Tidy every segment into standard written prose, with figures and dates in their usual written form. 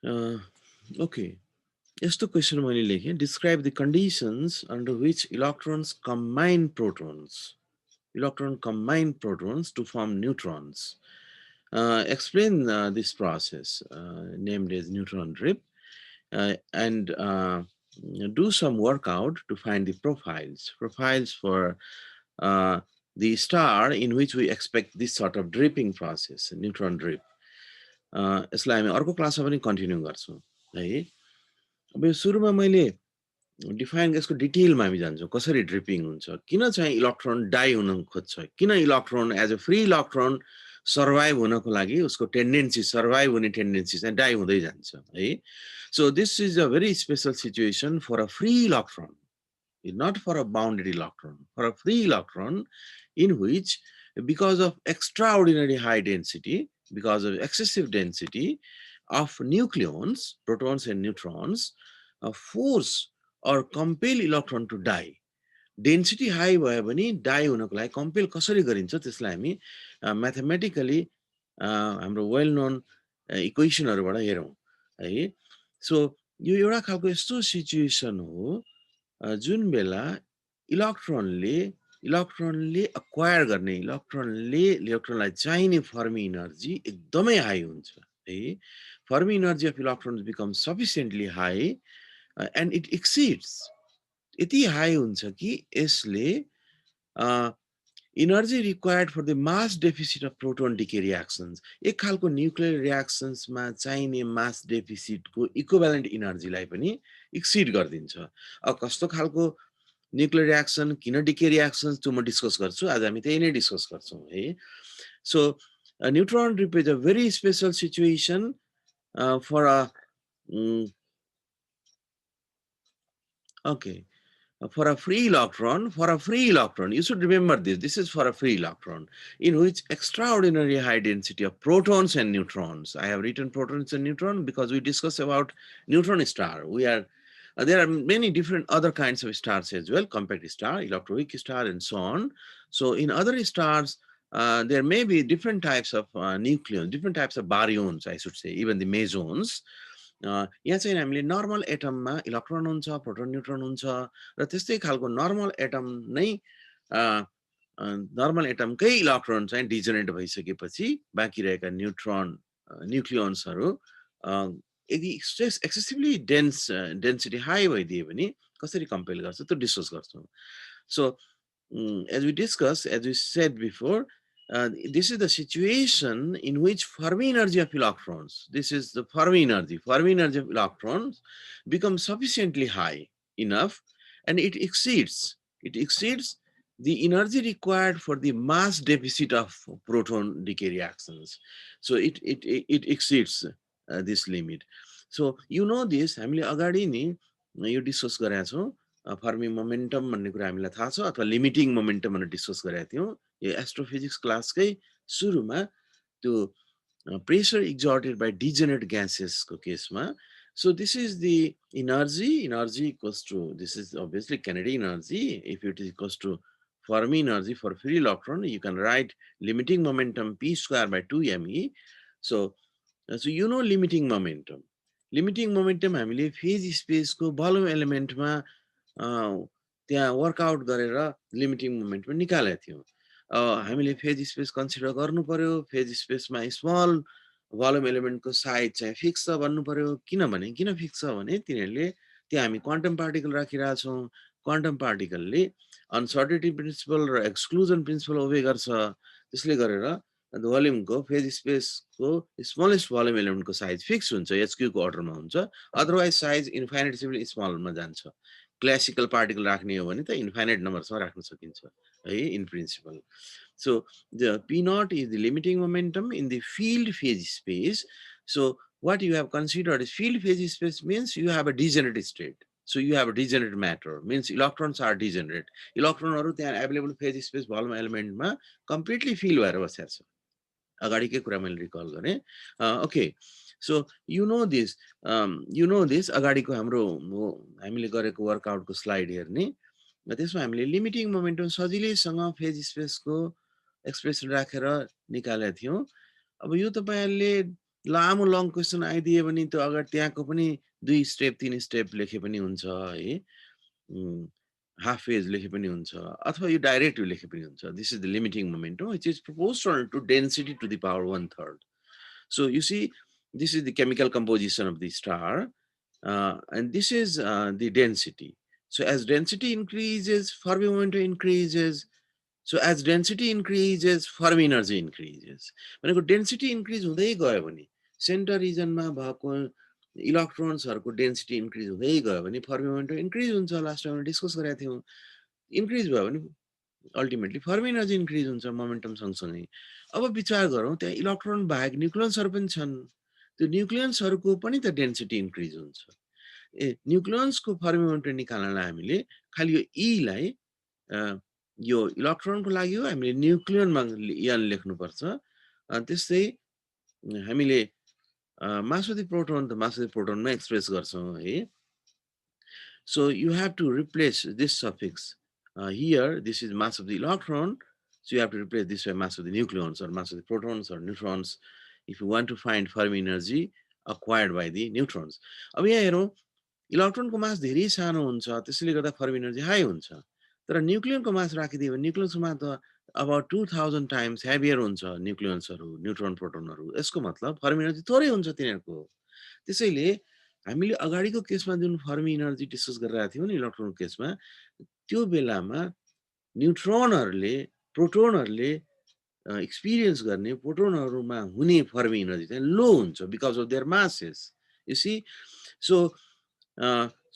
Okay. यस्तो question मैले लेखेँ, describe the conditions under which electrons combine protons. Electron combine protons to form neutrons. Explain this process named as neutron drip and do some workout to find the profiles for uh, the star in which we expect this sort of dripping process, neutron drip. यसलाई हामी अर्को क्लासमा पनि continue गर्छौँ है। अब यो सुरुमा मैले डिफाइन यसको डिटेलमा हामी जान्छौँ कसरी ड्रिपिङ हुन्छ, किन चाहिँ इलेक्ट्रोन डाई हुन खोज्छ, किन electron as a free electron survive हुनको लागि उसको टेन्डेन्सी, सर्भाइभ हुने टेन्डेन्सी चाहिँ डाई हुँदै जान्छ है। So this is a very special situation for a free electron, not for a bounded electron, for a free electron in which because of extraordinary high density, because of excessive density of nucleons, protons and neutrons, force or compel electron to die. Density high भयो भने die हुनको लागि compel कसरी गरिन्छ त्यसलाई हामी mathematically हाम्रो well नोन इक्वेसनहरुबाट हेरौं है। सो यो एउटा खालको यस्तो सिचुएसन हो जुन बेला इलेक्ट्रोनले अक्वायर गर्ने, इलेक्ट्रोनलाई चाहिने फर्मी एनर्जी एकदमै हाई हुन्छ है। Fermi energy of electrons become sufficiently high and it exceeds, यति हाई हुन्छ कि यसले energy required for the mass deficit of proton decay reactions, एक खालको न्यूक्लियर रिएक्शन्स मा चाहिने मास डेफिसिट को इक्विभ्यालेन्ट एनर्जी लाई पनि एक्सिड गरिदिन्छ। अब कस्तो खालको न्यूक्लियर रिएक्सन, किन डिके रिएक्शन्स त्यो म डिस्कस गर्छु, आज हामी त्यही नै डिस्कस गर्छौं है। So neutron drip is a very special situation for a okay. For a free electron, you should remember this. This is for a free electron in which extraordinary high density of protons and neutrons. I have written protons and neutrons because we discussed about neutron star. There are many different other kinds of stars as well, compact star, electroweak star, and so on. So in other stars, there may be different types of nucleons, different types of baryons, I should say, even the mesons. यहाँ चाहिँ हामीले normal एटममा electron हुन्छ, proton neutron हुन्छ र त्यस्तै खालको normal atom नै normal एटमकै electron चाहिँ डिजेनेरेट भइसकेपछि बाँकी रहेका न्यूट्रोन न्यूक्लियोन्सहरु यदि एक्सेसिभली डेन्सिटी हाई भइदियो भने कसरी कम्पेल गर्छ त्यो डिस्कस गर्छौं। So as we discussed, as we said before, this is the situation in which Fermi energy of electrons, this is the Fermi energy of electrons becomes sufficiently high enough and it exceeds the energy required for the mass deficit of proton decay reactions. So it exceeds this limit. So you know this, हामीले अगाडि नि यो discuss गरेका छौं, Fermi momentum भन्ने कुरा हामीलाई थाहा छ अथवा लिमिटिङ मोमेन्टम भनेर डिस्कस गरेका थियौं यो एस्ट्रोफिजिक्स क्लासकै सुरुमा। त्यो प्रेशर एक्जर्टेड बाइ डिजेनेरेट ग्यासेस को केसमा, so this is the energy equals to, this is obviously Kennedy energy, if it is equals to Fermi energy for free electron, you can write limiting momentum p square by 2me. So you know limiting momentum हामीले phase स्पेसको volume एलिमेन्टमा त्यहाँ workout गरेर limiting मोमेन्टमा निकालेका थियौं। हामीले phase space consider गर्नु पर्यो, phase स्पेसमा small volume एलिमेन्टको size चाहिँ fix छ भन्नु पर्यो। किन फिक्स छ भने तिनीहरुले त्यहाँ हामी क्वान्टम पार्टिकल राखिरहेका छौं, क्वान्टम पार्टिकलले अनसर्टेनिटी प्रिन्सिपल र एक्सक्लुजन प्रिन्सिपल ओबे गर्छ। त्यसले गरेर भोल्युम को फेज स्पेस को स्मलेस्ट भोल्युम एलिमेन्ट को साइज फिक्स हुन्छ, एचक्यू को अर्डरमा हुन्छ, अदरवाइज साइज इन्फाइनाइटेबली स्मलमा जान्छ। क्लासिकल पार्टिकल राख्ने हो भने त इन्फाइनाइट नम्बरसम्म राख्न सकिन्छ है in principle. So the P naught is the limiting momentum in the field phase space. So what you have considered is field phase space means you have a degenerate state. So you have a degenerate matter, means electrons are degenerate. Electron त्यहाँ available phase space volume element मा completely fill भएर बसेको छ। अगाडिकै कुरा मैले रिकल गरेँ। Okay, so you know this अगाडिको हाम्रो हामीले गरेको वर्कआउटको स्लाइड हेर्ने, त्यसमा हामीले लिमिटिङ मोमेन्टम सजिलैसँग फेज स्पेसको एक्सप्रेसन राखेर निकालेका थियौं। अब यो तपाईहरुले लामो लङ क्वेसन आइदियो भने त्यो अगाडि त्यहाँको पनि 2 स्टेप 3 स्टेप लेखे पनि हुन्छ है। हाफ पेज लेखे पनि हुन्छ अथवा यो डाइरेक्ट लेखे पनि हुन्छ। This is the limiting momentum which is proportional to density to the power 1/3. So you see, this is the chemical composition of the star, and this is the density. So as density increases, Fermi momentum increases. So as density increases, Fermi energy increases. भनेको density increase हुँदै गयो भने centre रिजनमा भएको इलेक्ट्रोन्सहरूको density increase हुँदै गयो भने Fermi momentum increase हुन्छ। Last time discuss गरेका थियौँ। इन्क्रिज भयो भने अल्टिमेटली फर्मी एनर्जी इन्क्रिज हुन्छ मोमेन्टम सँगसँगै। अब विचार गरौँ त्यहाँ इलेक्ट्रोन बाहेक न्युक्लियन्सहरू पनि छन्। त्यो न्युक्लियन्सहरूको पनि त डेन्सिटी इन्क्रिज हुन्छ। न्युक्लियन्सको फर्मी मोमेन्टम निकाल्नलाई हामीले खालि यो ईलाई यो इलेक्ट्रोनको लागि हो हामीले न्युक्लियनमा यन लेख्नुपर्छ। त्यस्तै हामीले mass of the proton the mass of the proton मा एक्सप्रेस गर्छौं है। So you have to replace this suffix here. This is mass of the electron, so you have to replace this by mass of the nucleons or mass of the protons or neutrons if you want to find Fermi energy acquired by the neutrons. अब यहाँ हेरौँ इलेक्ट्रोनको मास धेरै सानो हुन्छ त्यसैले गर्दा Fermi energy high हुन्छ। तर न्युक्लियनको मास राखिदियो भने न्युक्लियनको मास त about 2000 times heavier हुन्छ न्युक्लियन्सहरू न्युट्रोन प्रोटोनहरू। यसको मतलब फर्मी एनर्जी थोरै हुन्छ तिनीहरूको। त्यसैले हामीले अगाडिको केसमा जुन फर्मी एनर्जी डिस्कस गरिरहेको थियौँ नि इलेक्ट्रोनको केसमा त्यो बेलामा न्युट्रोनहरूले प्रोटोनहरूले एक्सपिरियन्स गर्ने प्रोटोनहरूमा हुने फर्मी एनर्जी चाहिँ लो हुन्छ because of their masses. You see so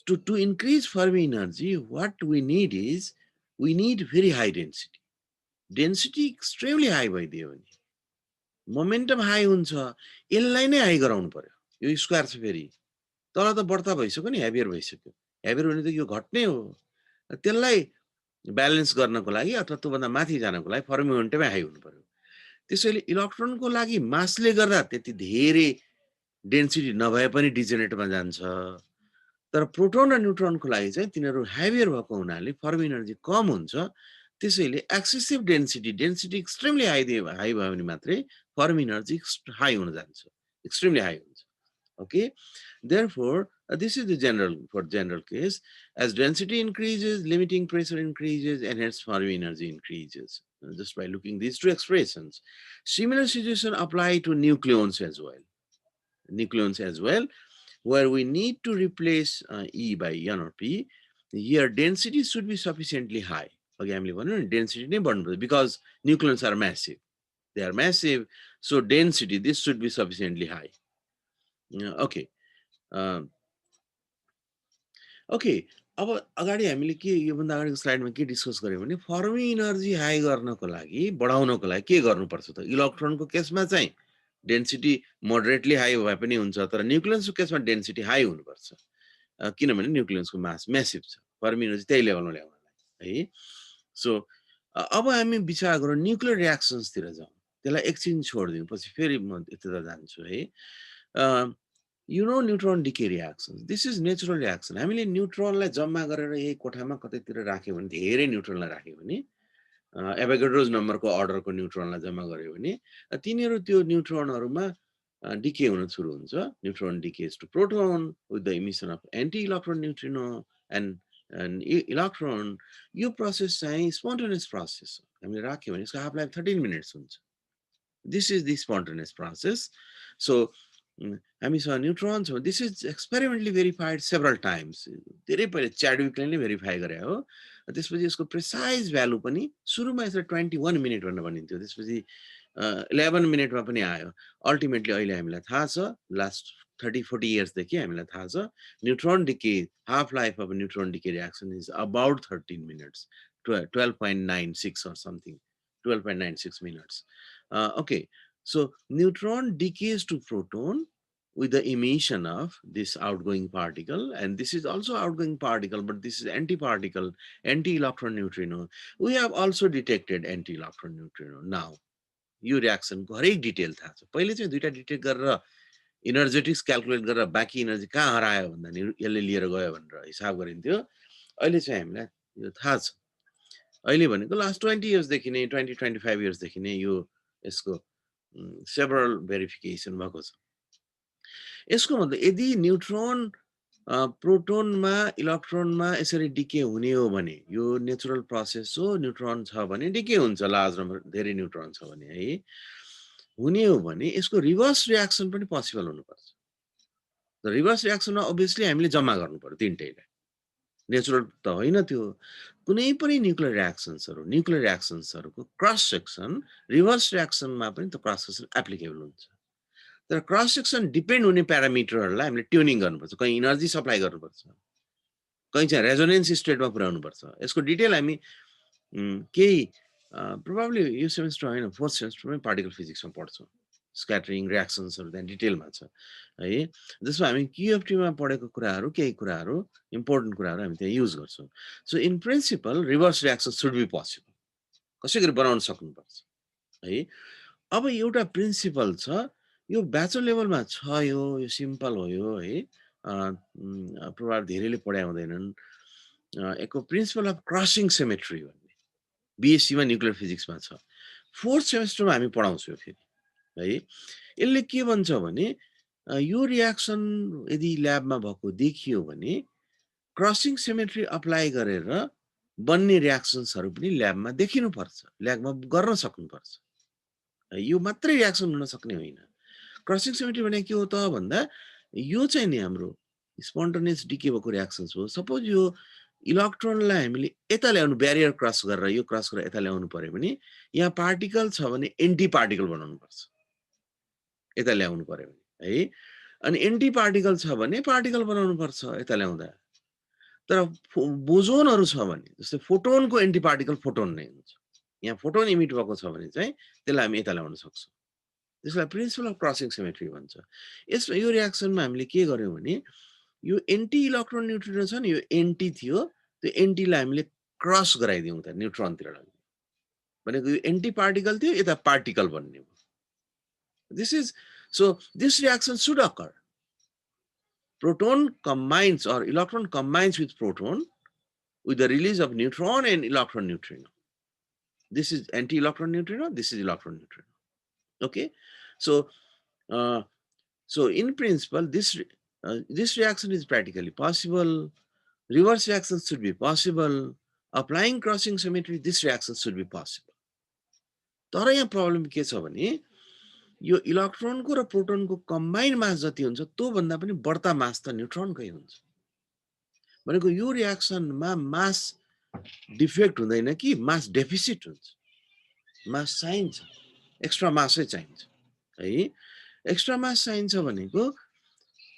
to increase Fermi energy, what we need is we need very high density. Density extremely high भइदियो भने मोमेन्टम हाई हुन्छ यसलाई नै हाई गराउनु पर्यो। यो स्क्वायर छ फेरि तल त बढ्ता भइसक्यो नि हेभियर भइसक्यो। हेभियर भने त यो घट्ने हो। त्यसलाई ब्यालेन्स गर्नको लागि अथवा त्योभन्दा माथि जानको लागि फर्मी मोमेन्टमै हाई हुनु पर्यो। त्यसैले इलेक्ट्रोनको लागि मासले गर्दा त्यति धेरै डेन्सिटी नभए पनि डिजेनेरेटमा जान्छ। तर प्रोटोन र न्युट्रोनको लागि चाहिँ तिनीहरू हेभियर भएको हुनाले फर्मी एनर्जी कम हुन्छ। त्यसैले excessive density extremely high high भयो भने मात्रै फर्मी एनर्जी हाई हुन जान्छ, एक्सट्रिमली हाई हुन्छ। Okay, therefore this is the general case. As density increases, limiting pressure increases and hence Fermi energy increases just by looking these two expressions. Similar situation apply to nucleons as well, where we need to replace E by N or P. Here density should be sufficiently high. Again, density because nucleons are massive. They are massive, so density this should be sufficiently high. Okay. Okay, अब अगाडि हामीले के योभन्दा अगाडिको स्लाइडमा के discuss गर्यौँ भने Fermi energy high गर्नको लागि बढाउनको लागि के गर्नुपर्छ त? इलेक्ट्रोनको केसमा चाहिँ डेन्सिटी मोडरेटली हाई भए पनि हुन्छ तर न्युक्लियन्सको केसमा डेन्सिटी हाई हुनुपर्छ किनभने न्युक्लियन्सको मास म्यासिभ छ। फर्मी एनर्जी त्यही लेभलमा ल्याउनलाई है। सो अब हामी विचार गरौँ न्युक्लियर रियाक्सन्सतिर जाउँ। त्यसलाई एकछिन छोडिदिउँ पछि फेरि म यता जान्छु है। Neutron decay reaction this is natural reaction. हामीले न्युट्रोनलाई जम्मा गरेर यही कोठामा कतैतिर राख्यो भने धेरै न्युट्रोनलाई राख्यो भने एभोगाड्रोस नम्बरको अर्डरको न्युट्रोनलाई जम्मा गर्यो भने तिनीहरू त्यो न्युट्रोनहरूमा डिके हुन सुरु हुन्छ। Neutron decays to proton with the emission of anti electron neutrino and electron. यो प्रोसेस चाहिँ स्पोन्टेनियस प्रोसेस हो। हामीले राख्यो भने यसको हाफ लाइफ 13 मिनट्स हुन्छ। This is the spontaneous process. So हामीसँग न्युट्रोन्स हो। This is experimentally verified several times. धेरै पहिले च्याडविकले नै भेरिफाई गरे हो। त्यसपछि यसको प्रिसाइज भ्यालु पनि सुरुमा यसलाई 21 मिनट भनेर भनिन्थ्यो, त्यसपछि 11 मिनटमा पनि आयो। अल्टिमेटली अहिले हामीलाई थाहा छ लास्ट 30-40 इयर्सदेखि हामीलाई थाहा छ neutron decay half life of neutron decay reaction is about 13 minutes 12.96 or something 12.96 minutes. Okay, so neutron decays to proton with the emission of this outgoing particle, and this is also outgoing particle, but this is anti-particle, anti-electron neutrino. We have also detected anti-electron neutrino. Now, यो रियाक्सनको हरेक detail थाहा छ। पहिले चाहिँ दुईटा detect गरेर इनर्जेटिक्स calculate गरेर बाँकी इनर्जी कहाँ हरायो भन्दा नि यसले लिएर गयो भनेर हिसाब गरिन्थ्यो। अहिले चाहिँ हामीलाई यो थाहा छ। अहिले भनेको लास्ट 20 इयर्सदेखि नै 20-25 इयर्सदेखि नै यो यसको सेभरल भेरिफिकेसन भएको छ। यसको मतलब यदि न्यूट्रोन प्रोटोनमा इलेक्ट्रोनमा यसरी डिके हुने हो भने यो नेचुरल प्रोसेस हो न्यूट्रन छ भने डिके हुन्छ लार्ज नम्बर धेरै न्यूट्रन छ भने है हुने हो भने यसको रिभर्स रिएक्सन पनि पोसिबल हुनुपर्छ रिभर्स रिएक्सनमा obviously हामीले जम्मा गर्नु पर्यो तीनटैलाई नेचुरल त होइन त्यो कुनै पनि न्युक्लियर रिएक्सन्सहरुको क्रस सेक्सन रिभर्स रिएक्सनमा पनि त्यो क्रस सेक्सन एप्लिकेबल हुन्छ तर क्रस सेक्सन डिपेन्ड हुने प्यारामिटरहरुलाई हामीले ट्युनिङ गर्नुपर्छ कहीं एनर्जी सप्लाई गर्नुपर्छ कहीं चाहिँ रेजोनेन्स स्टेटमा पुर्याउनु पर्छ यसको डिटेल हामी केही प्रोबब्ली यो सेमेस्टर हैन फोर्थ सेमेस्टरमै पार्टिकल फिजिक्समा पढ्छौं स्क्याटरिङ रिएक्सन्सहरु त्यहाँ डिटेलमा छ है जसमा हामी क्युएफटीमा पढेको कुराहरु केही कुराहरु इम्पोर्टेन्ट कुराहरु हामी त्यहाँ युज गर्छौं so in principle reverse reaction should be possible कसै गरी बनाउन सक्नुपर्छ है अब एउटा प्रिन्सिपल छ यो ब्याचलर लेभलमा छ यो सिम्पल हो यो है प्रोबब्ली धेरैले पढाइ हुँदैनन् एको प्रिन्सिपल अफ क्रसिङ सिमेट्री भन्ने बीएससी मा न्युक्लियर फिजिक्समा छ फोर्थ सेमेस्टरमा हामी पढाउँछौँ फेरि है यसले के भन्छ भने यो रिएक्सन यदि ल्याबमा भएको देखियो भने क्रसिङ सिमेट्री अप्लाई गरेर बन्ने रिएक्सन्सहरु पनि ल्याबमा देखिनु पर्छ ल्याबमा गर्न सक्नु पर्छ यो मात्रै रिएक्सन हुन सक्ने होइन क्रसिङ सिमेट्री भने के हो त भन्दा यो चाहिँ नि हाम्रो स्पोन्टेनियस डिके भएको रिएक्सन्स हो सपोज यो इलेक्ट्रोनलाई हामीले यता ल्याउनु ब्यारियर क्रस गरेर यो क्रस गरेर यता ल्याउनु पर्यो भने यहाँ पार्टिकल छ भने एन्टी पार्टिकल बनाउनु पर्छ यता ल्याउनु पर्यो भने है अनि एन्टी पार्टिकल छ भने पार्टिकल बनाउनु पर्छ यता ल्याउँदा तर बोजोनहरु छ भने जस्तै फोटोनको एन्टी पार्टिकल फोटोन नै हुन्छ यहाँ फोटोन इमिट भएको छ भने चाहिँ त्यसलाई हामी यता ल्याउन सक्छौं त्यसलाई प्रिन्सिपल अफ क्रसिङ सिमेट्री भन्छ यसमा यो रिएक्सनमा हामीले के गर्यौं भने यो एन्टी इलेक्ट्रोन न्यूट्रिनो छ नि यो एन्टी थियो त्यो एन्टीलाई हामीले क्रस गराइदियौं त न्यूट्रोनतिर लाग्यो भनेको यो एन्टी पार्टिकल थियो यता पार्टिकल बन्ने हो this reaction should occur proton combines or electron combines with proton with the release of neutron and electron neutrino this is anti-electron neutrino this is electron neutrino okay so in principle this reaction is practically possible reverse reactions should be possible applying crossing symmetry this reaction should be possible तर यहाँ problem के छ भने यो इलेक्ट्रोनको र प्रोटोनको combine मास जति हुन्छ त्यो भन्दा पनि बढ्ता मास त न्यूट्रोनकै हुन्छ भनेको यो रिएक्सनमा मास डिफेक्ट हुँदैन कि मास डेफिसिट हुन्छ मास चाहिन्छ एक्स्ट्रा मासै चाहिन्छ है एक्स्ट्रा मास चाहिन्छ भनेको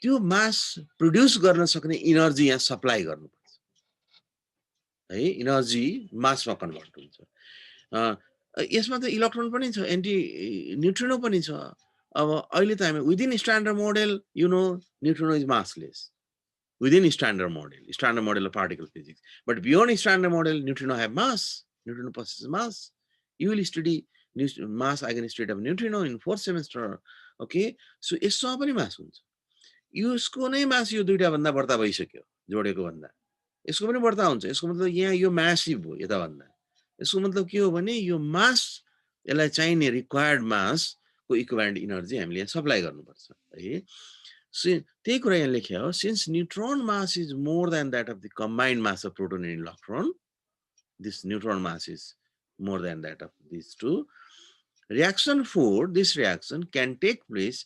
त्यो मास प्रोड्युस गर्न सक्ने एनर्जी यहाँ सप्लाई गर्नुपर्छ है एनर्जी मासमा कन्भर्ट हुन्छ यसमा त इलेक्ट्रोन पनि छ एन्टी न्यूट्रिनो पनि छ अब अहिले त हामी within standard model you know neutrino is massless within standard model of particle physics but beyond standard model neutrino have mass neutrino possesses mass you will study mass eigenstate of neutrino in fourth semester okay so यसमा पनि मास हुन्छ यसको नै मास यो दुईटा भन्दा बढ्ता भइसक्यो जोडेको भन्दा यसको पनि बढ्ता हुन्छ यसको मतलब यहाँ यो म्यासिभ हो यता भन्दा यसको मतलब के हो भने यो मास यसलाई चाहिने रिक्वायर्ड मास को इक्विभ्यालेन्ट एनर्जी हामीले यहाँ सप्लाई गर्नुपर्छ है त्यही कुरा यहाँ लेख्या हो since neutron mass is more than that of the combined mass of proton and electron this neutron mass is more than that of these two reaction 4 this reaction can take place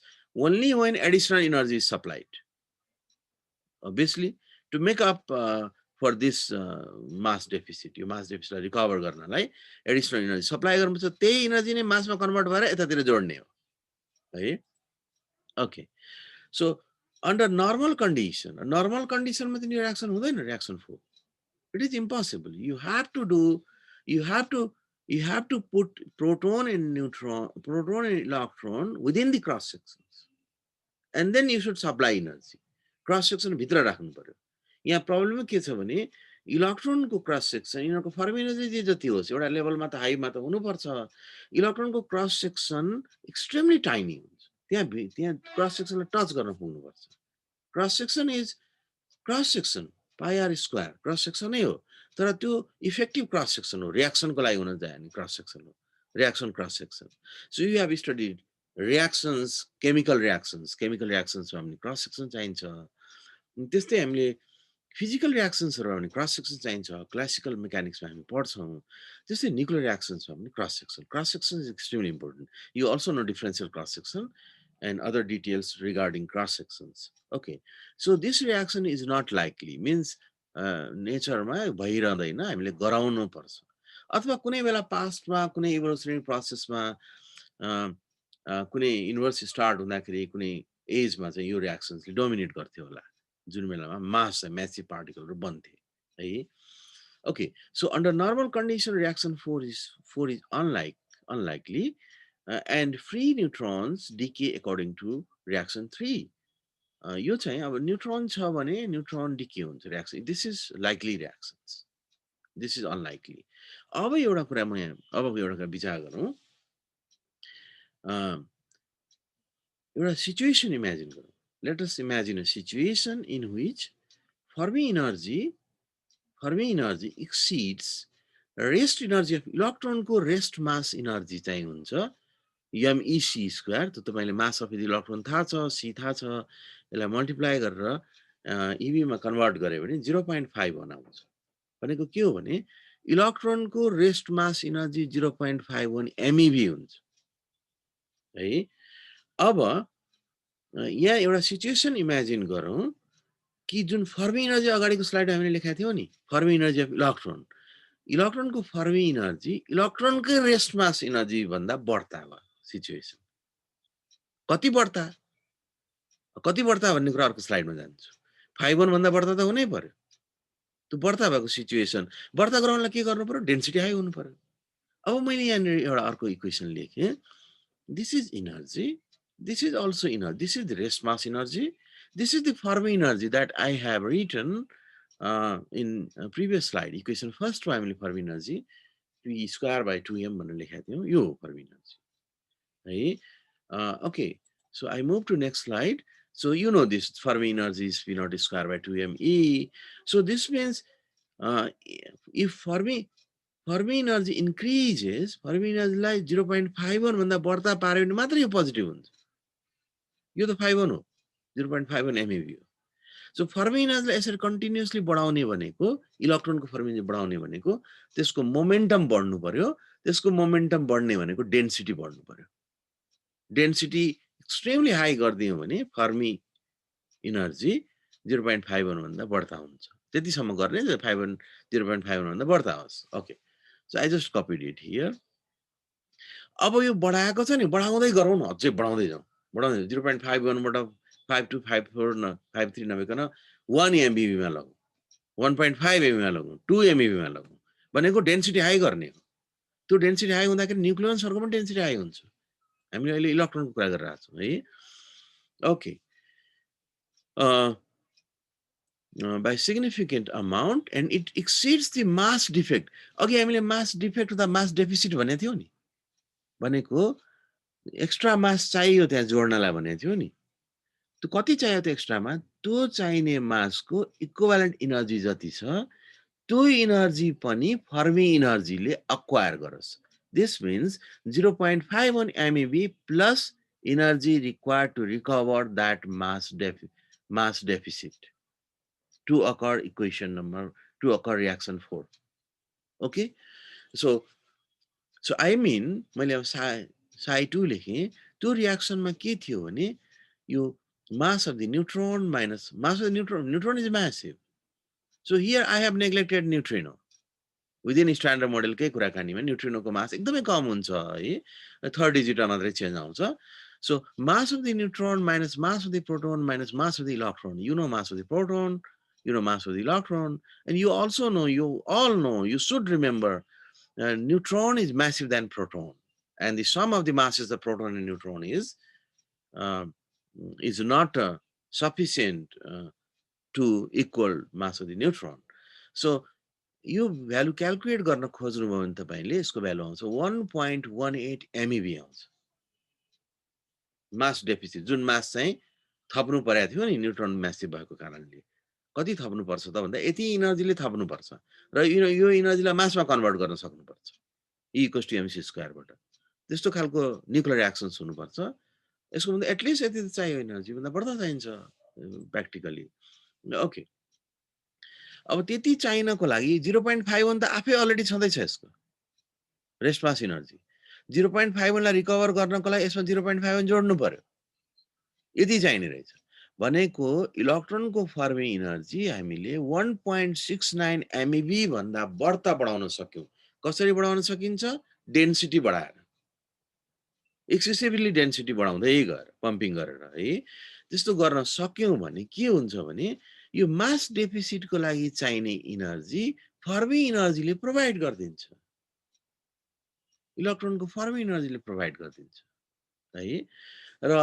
only when additional energy is supplied obviously to make up for this mass deficit यो mass deficit लाई recover गर्नलाई additional energy supply गर्नुपर्छ त्यही energy नै मासमा convert भएर यतातिर जोड्ने हो है okay so under normal condition मा त यो रिएक्सन हुँदैन reaction 4 it is impossible you have to put proton and electron within the cross sections and then you should supply energy cross section भित्र राख्नु पर्यो यहाँ प्रब्लम के छ भने इलेक्ट्रोनको क्रस सेक्सन यिनीहरुको फर्म एनर्जी जति होस् एउटा लेभलमा त हाईमा त हुनु पर्छ इलेक्ट्रोनको क्रस सेक्सन एक्सट्रिमली टाइनी हुन्छ त्यहाँ क्रस सेक्सनलाई टच गर्न पुग्नु पर्छ cross section is cross section pi r square cross section नै हो तर त्यो इफेक्टिभ क्रस सेक्सन हो रिएक्सनको लागि हुन जाने क्रस सेक्सन हो reaction cross section so you have studied reactions, chemical reactions मा पनि क्रस सेक्सन चाहिन्छ। त्यस्तै हामीले फिजिकल रियाक्सन्सहरु भने क्रस सेक्सन चाहिन्छ, क्लासिकल मेकानिक्समा हामी पढ्छौं। त्यस्तै न्यूक्लियर रियाक्सन्समा पनि cross section is extremely important. You also know differential cross section and other details regarding cross sections. Okay, so this reaction is not likely, means nature ma bhairahदैन, हामीले गराउनु पर्छ। अथवा कुनै बेला पास्टमा कुनै इभोल्युसनरी प्रोसेसमा कुनै युनिभर्स स्टार्ट हुँदाखेरि कुनै एजमा चाहिँ यो रियाक्सन्सले डोमिनेट गर्थ्यो होला, जुन बेलामा मास म्यासिभ पार्टिकलहरु बन्थे है। Okay, so under normal condition reaction 4 is unlikely, and free neutrons decay according to reaction 3. यो चाहिँ अब न्यूट्रन छ भने न्यूट्रन डिके हुन्छ reaction, this is likely reactions, this is unlikely. अब एउटा कुरा म यहाँ अब एउटा कुरा विचार गरौँ। एउटा सिचुएसन इमेजिन गरौँ। Let us imagine a situation in which Fermi energy exceeds rest energy of इलेक्ट्रोनको रेस्ट मास एनर्जी चाहिँ हुन्छ एमईसी स्क्वायर। त तपाईले मास अफ इलेक्ट्रोन थाहा छ, सी थाहा छ, यसलाई मल्टिप्लाई गरेर इबी मा कन्भर्ट गर्यो भने 0.51 आउँछ। भनेको के हो भने इलेक्ट्रोनको रेस्ट मास एनर्जी 0.51 एमईबी हुन्छ है। अब यहाँ एउटा सिचुएसन इमेजिन गरौँ कि जुन फर्मी एनर्जी अगाडिको स्लाइडमा हामीले लेखेका थियौं नि, फर्मी एनर्जी अफ इलेक्ट्रोनको फर्मी एनर्जी इलेक्ट्रोनकै रेस्ट मास एनर्जी भन्दा बढ्ता भयो। सिचुएसन कति बढ्ता भन्ने कुरा अर्को स्लाइडमा जान्छु। 51 भन्दा बढ्ता त हुनै पर्यो। त्यो बढ्ता भएको सिचुएसन बढ्ता गराउनलाई के गर्नु पर्यो? डेन्सिटी हाई हुनु पर्यो। अब मैले यहाँ एउटा अर्को इक्वेसन लेखेँ। This is energy, this is also energy, this is the rest mass energy, this is the Fermi energy that I have written in previous slide. Equation first हामीले Fermi energy P square by 2m भनेर लेखेका थियौं, यो Fermi energy है। Okay, so I move to next slide. So you know this Fermi energy is P naught square by 2m E. So this means if Fermi energy increases, Fermi energy लाई 0.51 भन्दा बढ्ता पार्यो भने मात्र यो positive हुन्छ। यो त 51 हो, 0.51 एमईबी हो। सो फर्मी एनर्जीलाई यसरी कन्टिन्युअसली बढाउने भनेको, इलेक्ट्रोनको फर्मी एनर्जी बढाउने भनेको त्यसको मोमेन्टम बढ्नु पर्यो। त्यसको मोमेन्टम बढ्ने भनेको डेन्सिटी बढ्नु पर्यो। डेन्सिटी एक्सट्रिमली हाई गरिदियो भने फर्मी एनर्जी 0.51 भन्दा बढ्ता हुन्छ। त्यतिसम्म गर्ने 0.51 भन्दा बढ्ता होस्। Okay, so I just copied it here. अब यो बढाएको छ नि, बढाउँदै गरौँ न, अझै बढाउँदै जाउँ, 0.51 बाट 5254 न 53 नभइकन 1 एमबीबी मा लगौं, 1.5 एमबी मा लगौं, 2 एमबी मा लगौं भनेको डेन्सिटी हाई गर्ने हो। त्यो डेन्सिटी हाई हुँदाखेरि न्यूक्लियन्सहरुको पनि डेन्सिटी हाई हुन्छ। हामीले अहिले इलेक्ट्रोनको कुरा गरिरहेका छौं है। Okay, by significant amount and it exceeds the mass defect. अघि हामीले मास डिफेक्ट अथवा मास डेफिसिट भनेको थियौ नि, भनेको एक्स्ट्रा मास चाहियो त्यहाँ जोड्नलाई भनेको थियो नि। त्यो कति चाहियो त्यो एक्स्ट्रामा? त्यो चाहिने मासको इक्विभ्यालेन्ट एनर्जी जति छ त्यो एनर्जी पनि फर्मी एनर्जीले अक्वायर गरोस्। This means 0.51 MeV plus energy required to recover that mass deficit to occur reaction 4. Okay, so I mean मैले अब psi 2 लेखेँ। त्यो रियाक्सनमा के थियो भने यो mass of the neutron minus mass of the neutron is massive. So here I have neglected neutrino. Within standard model कै कुराकानीमा neutrino को मास एकदमै कम हुन्छ है, थर्ड डिजिट मात्रै चेन्ज आउँछ। So mass of the neutron minus mass of the proton minus mass of the electron. You know mass of the proton, you know mass of the electron, and you also know, you all know, you should remember neutron is massive than proton, and the sum of the masses of proton and neutron is not sufficient to equal mass of the neutron. So यो value calculate गर्न खोज्नु भयो भने तपाईले यसको value आउँछ 1.18 MeV आउँछ। मास deficit, जुन मास चाहिँ थप्नु परेको थियो नि न्यूट्रन म्यासिभ भएको कारणले, कति थप्नु पर्छ त भन्दा यति एनर्जीले थप्नु पर्छ र यो एनर्जीलाई मासमा कन्भर्ट गर्न सक्नु पर्छ, E = mc² बाट। त्यस्तो खालको न्युक्लियर रियाक्सन्स हुनुपर्छ यसको भन्दा एटलिस्ट यति त चाहियो एनर्जी भन्दा बढ्ता चाहिन्छ प्र्याक्टिकली ओके अब त्यति चाहिनको लागि 0.51 त आफै अलरेडी छँदैछ यसको रेस्ट मास इनर्जी 0.51 लाई रिकभर गर्नको लागि यसमा 0.51 जोड्नु पर्यो यति चाहिने रहेछ भनेको इलेक्ट्रोनको फर्मिङ इनर्जी हामीले 1.69 MeV भन्दा बढ्ता बढाउन सक्यौं कसरी बढाउन सकिन्छ डेन्सिटी बढाएर एक्सेसिभली डेन्सिटी बढाउँदै गएर पम्पिङ गरेर है त्यस्तो गर्न सक्यौं भने के हुन्छ भने यो मास डेफिसिटको लागि चाहिने इनर्जी फर्मिङ इनर्जीले प्रोभाइड गरिदिन्छ इलेक्ट्रोनको फर्मिङ इनर्जीले प्रोभाइड गरिदिन्छ है र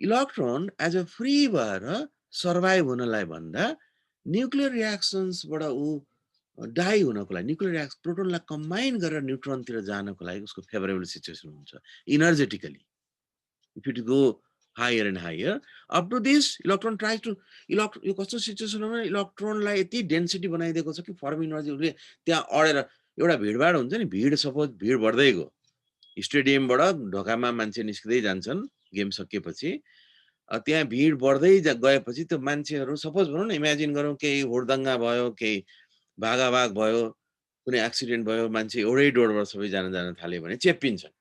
इलेक्ट्रोन एज अ फ्री भएर सर्भाइभ हुनलाई भन्दा न्युक्लियर रियाक्सन्सबाट ऊ डाई हुनको लागि न्युक्लियर रियाक्सन प्रोटोनलाई कम्बाइन गरेर न्युट्रोनतिर जानको लागि उसको फेभरेबल सिचुएसन हुन्छ energetically if it go higher and higher up to this electron try to यो कस्तो सिचुएसन हो भने इलेक्ट्रोनलाई यति डेन्सिटी बनाइदिएको छ कि फर्मिङ इनर्जी उसले त्यहाँ अडेर एउटा भिडभाड हुन्छ नि भिड सपोज भिड बढ्दै गयो स्टेडियमबाट ढोकामा मान्छे निस्किँदै जान्छन् गेम सकिएपछि त्यहाँ भिड बढ्दै गएपछि त्यो मान्छेहरू सपोज भनौँ न इमेजिन गरौँ केही हुडदङ्गा भयो केही भागाभाग भयो कुनै एक्सिडेन्ट भयो मान्छे एउटै डोरबाट सबै जान थाल्यो भने चेप्पिन्छन्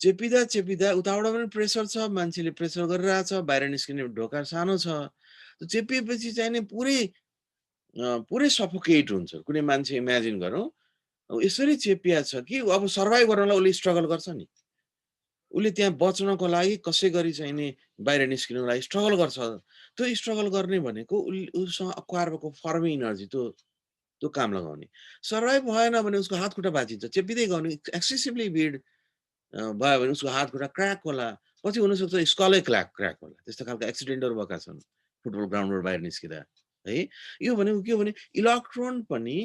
चेपिँदा उताबाट पनि प्रेसर छ मान्छेले प्रेसर गरिरहेछ बाहिर निस्किने ढोका सानो छ चेपिएपछि चाहिँ नि पुरै सफोकेट हुन्छ कुनै मान्छे इमेजिन गरौँ यसरी चेपिया छ कि अब सर्भाइभ गर्नलाई उसले स्ट्रगल गर्छ नि उसले त्यहाँ बच्नको लागि कसै गरी चाहिँ नि बाहिर निस्किनको लागि स्ट्रगल गर्छ त्यो स्ट्रगल गर्ने भनेको उसँग अक्वायर भएको फर्मिङ इनर्जी त्यो काम लगाउने सर्भाइभ भएन भने उसको हात खुट्टा भाँचिन्छ चेपिँदै गयो भने एक्सेसिभली भिड भयो भने उसको हात खुट्टा क्र्याक होला पछि हुनसक्छ स्कलै क्र्याक होला त्यस्तो खालको एक्सिडेन्टहरू भएका छन् फुटबल ग्राउन्डबाट बाहिर निस्किँदा है यो भनेको के हो भने इलेक्ट्रोन पनि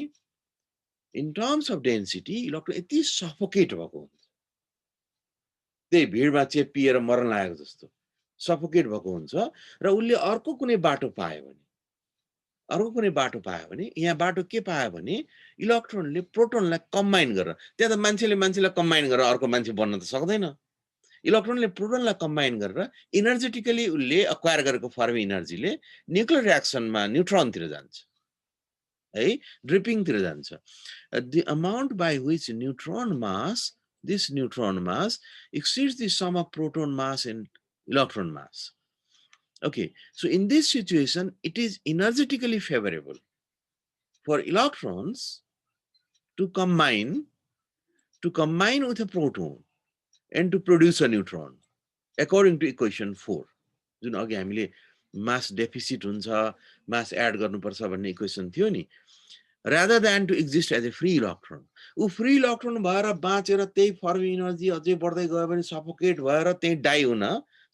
in terms of density electron यति सफोकेट भएको हुन्छ त्यही भिडमा चेपिएर मर्न लागेको जस्तो सफोकेट भएको हुन्छ र उसले अर्को कुनै बाटो पायो भने यहाँ बाटो के पायो भने इलेक्ट्रोनले प्रोटोनलाई कम्बाइन गरेर त्यहाँ त मान्छेलाई कम्बाइन गरेर अर्को मान्छे बन्न त सक्दैन इलेक्ट्रोनले प्रोटोनलाई कम्बाइन गरेर इनर्जेटिकली उसले अक्वायर गरेको फर्मिङ इनर्जीले न्युक्लियर रियाक्सनमा न्युट्रोनतिर जान्छ है ड्रिपिङतिर जान्छ the amount by which this neutron mass exceeds the sum of proton mass and electron mass. Okay, so in this situation, it is energetically favorable for electrons to combine with a proton and to produce a neutron, according to equation 4. जुन अघि हामीले mass deficit हुन्छ mass add गर्नुपर्छ भन्ने equation थियो नि rather than to exist as a free electron. ऊ free electron भएर बाँचेर त्यही फर्मिङ इनर्जी अझै बढ्दै गयो भने सफोकेट भएर त्यही डाई हुन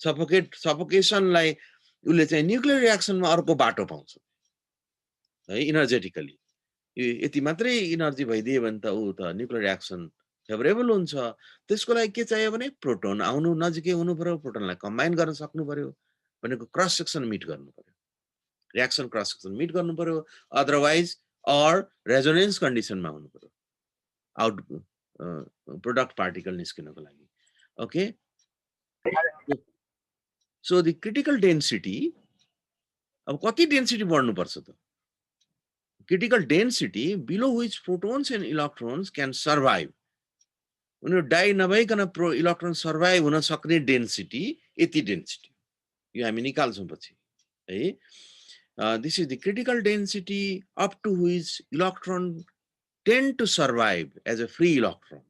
सफोकेसनलाई उसले चाहिँ न्युक्लियर रियाक्सनमा अर्को बाटो पाउँछ है इनर्जेटिकली यति मात्रै इनर्जी भइदियो भने त ऊ त न्युक्लियर रियाक्सन फेभरेबल हुन्छ त्यसको लागि के चाहियो भने प्रोटोन आउनु नजिकै हुनु पर्यो प्रोटोनलाई कम्बाइन गर्न सक्नु पर्यो भनेको क्रस सेक्सन मिट गर्नु पर्यो रियाक्सन क्रस सेक्सन मिट गर्नु पर्यो अदरवाइज or resonance condition मा हुनु पर्यो आउट प्रोडक्ट पार्टिकल निस्किनको लागि okay so the critical density अब कति डेन्सिटी बढ्नु पर्छ त critical density below which protons and electrons can survive उनीहरू डाई नभइकन इलेक्ट्रोन सर्भाइभ हुन सक्ने डेन्सिटी यति डेन्सिटी यो हामी निकाल्छौँ पछि है this is the critical density up to which electron tend to survive as a free electron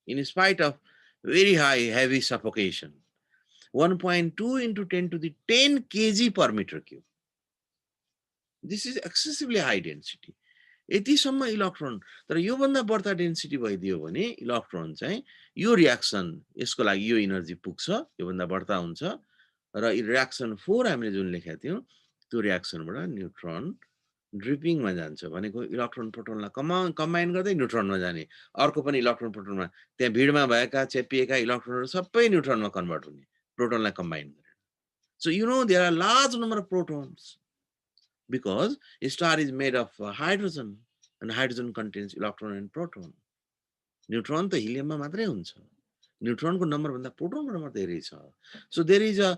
in spite of very high heavy suffocation 1.2 into 10 to the 10 kg per meter cube this is excessively high density यतिसम्म electron तर योभन्दा बढ्ता density भइदियो भने electron चाहिँ यो reaction यसको लागि यो इनर्जी पुग्छ योभन्दा बढ्ता हुन्छ र रियाक्सन 4 हामीले जुन लेखेका थियौं त्यो रियाक्सनबाट न्युट्रोन ड्रिपिङमा जान्छ भनेको इलेक्ट्रोन प्रोटोनलाई कम्बाइन गर्दै न्युट्रोनमा जाने अर्को पनि इलेक्ट्रोन प्रोटोनमा त्यहाँ भिडमा भएका चेपिएका इलेक्ट्रोनहरू सबै न्युट्रोनमा कन्भर्ट हुने प्रोटोनलाई कम्बाइन गरेर so you know there are large number of protons because a star is made of hydrogen and hydrogen contains electron and proton neutron त हिलियममा मात्रै हुन्छ न्यूट्रनको नम्बर भन्दा प्रोटोनको नम्बर धेरै छ so there is a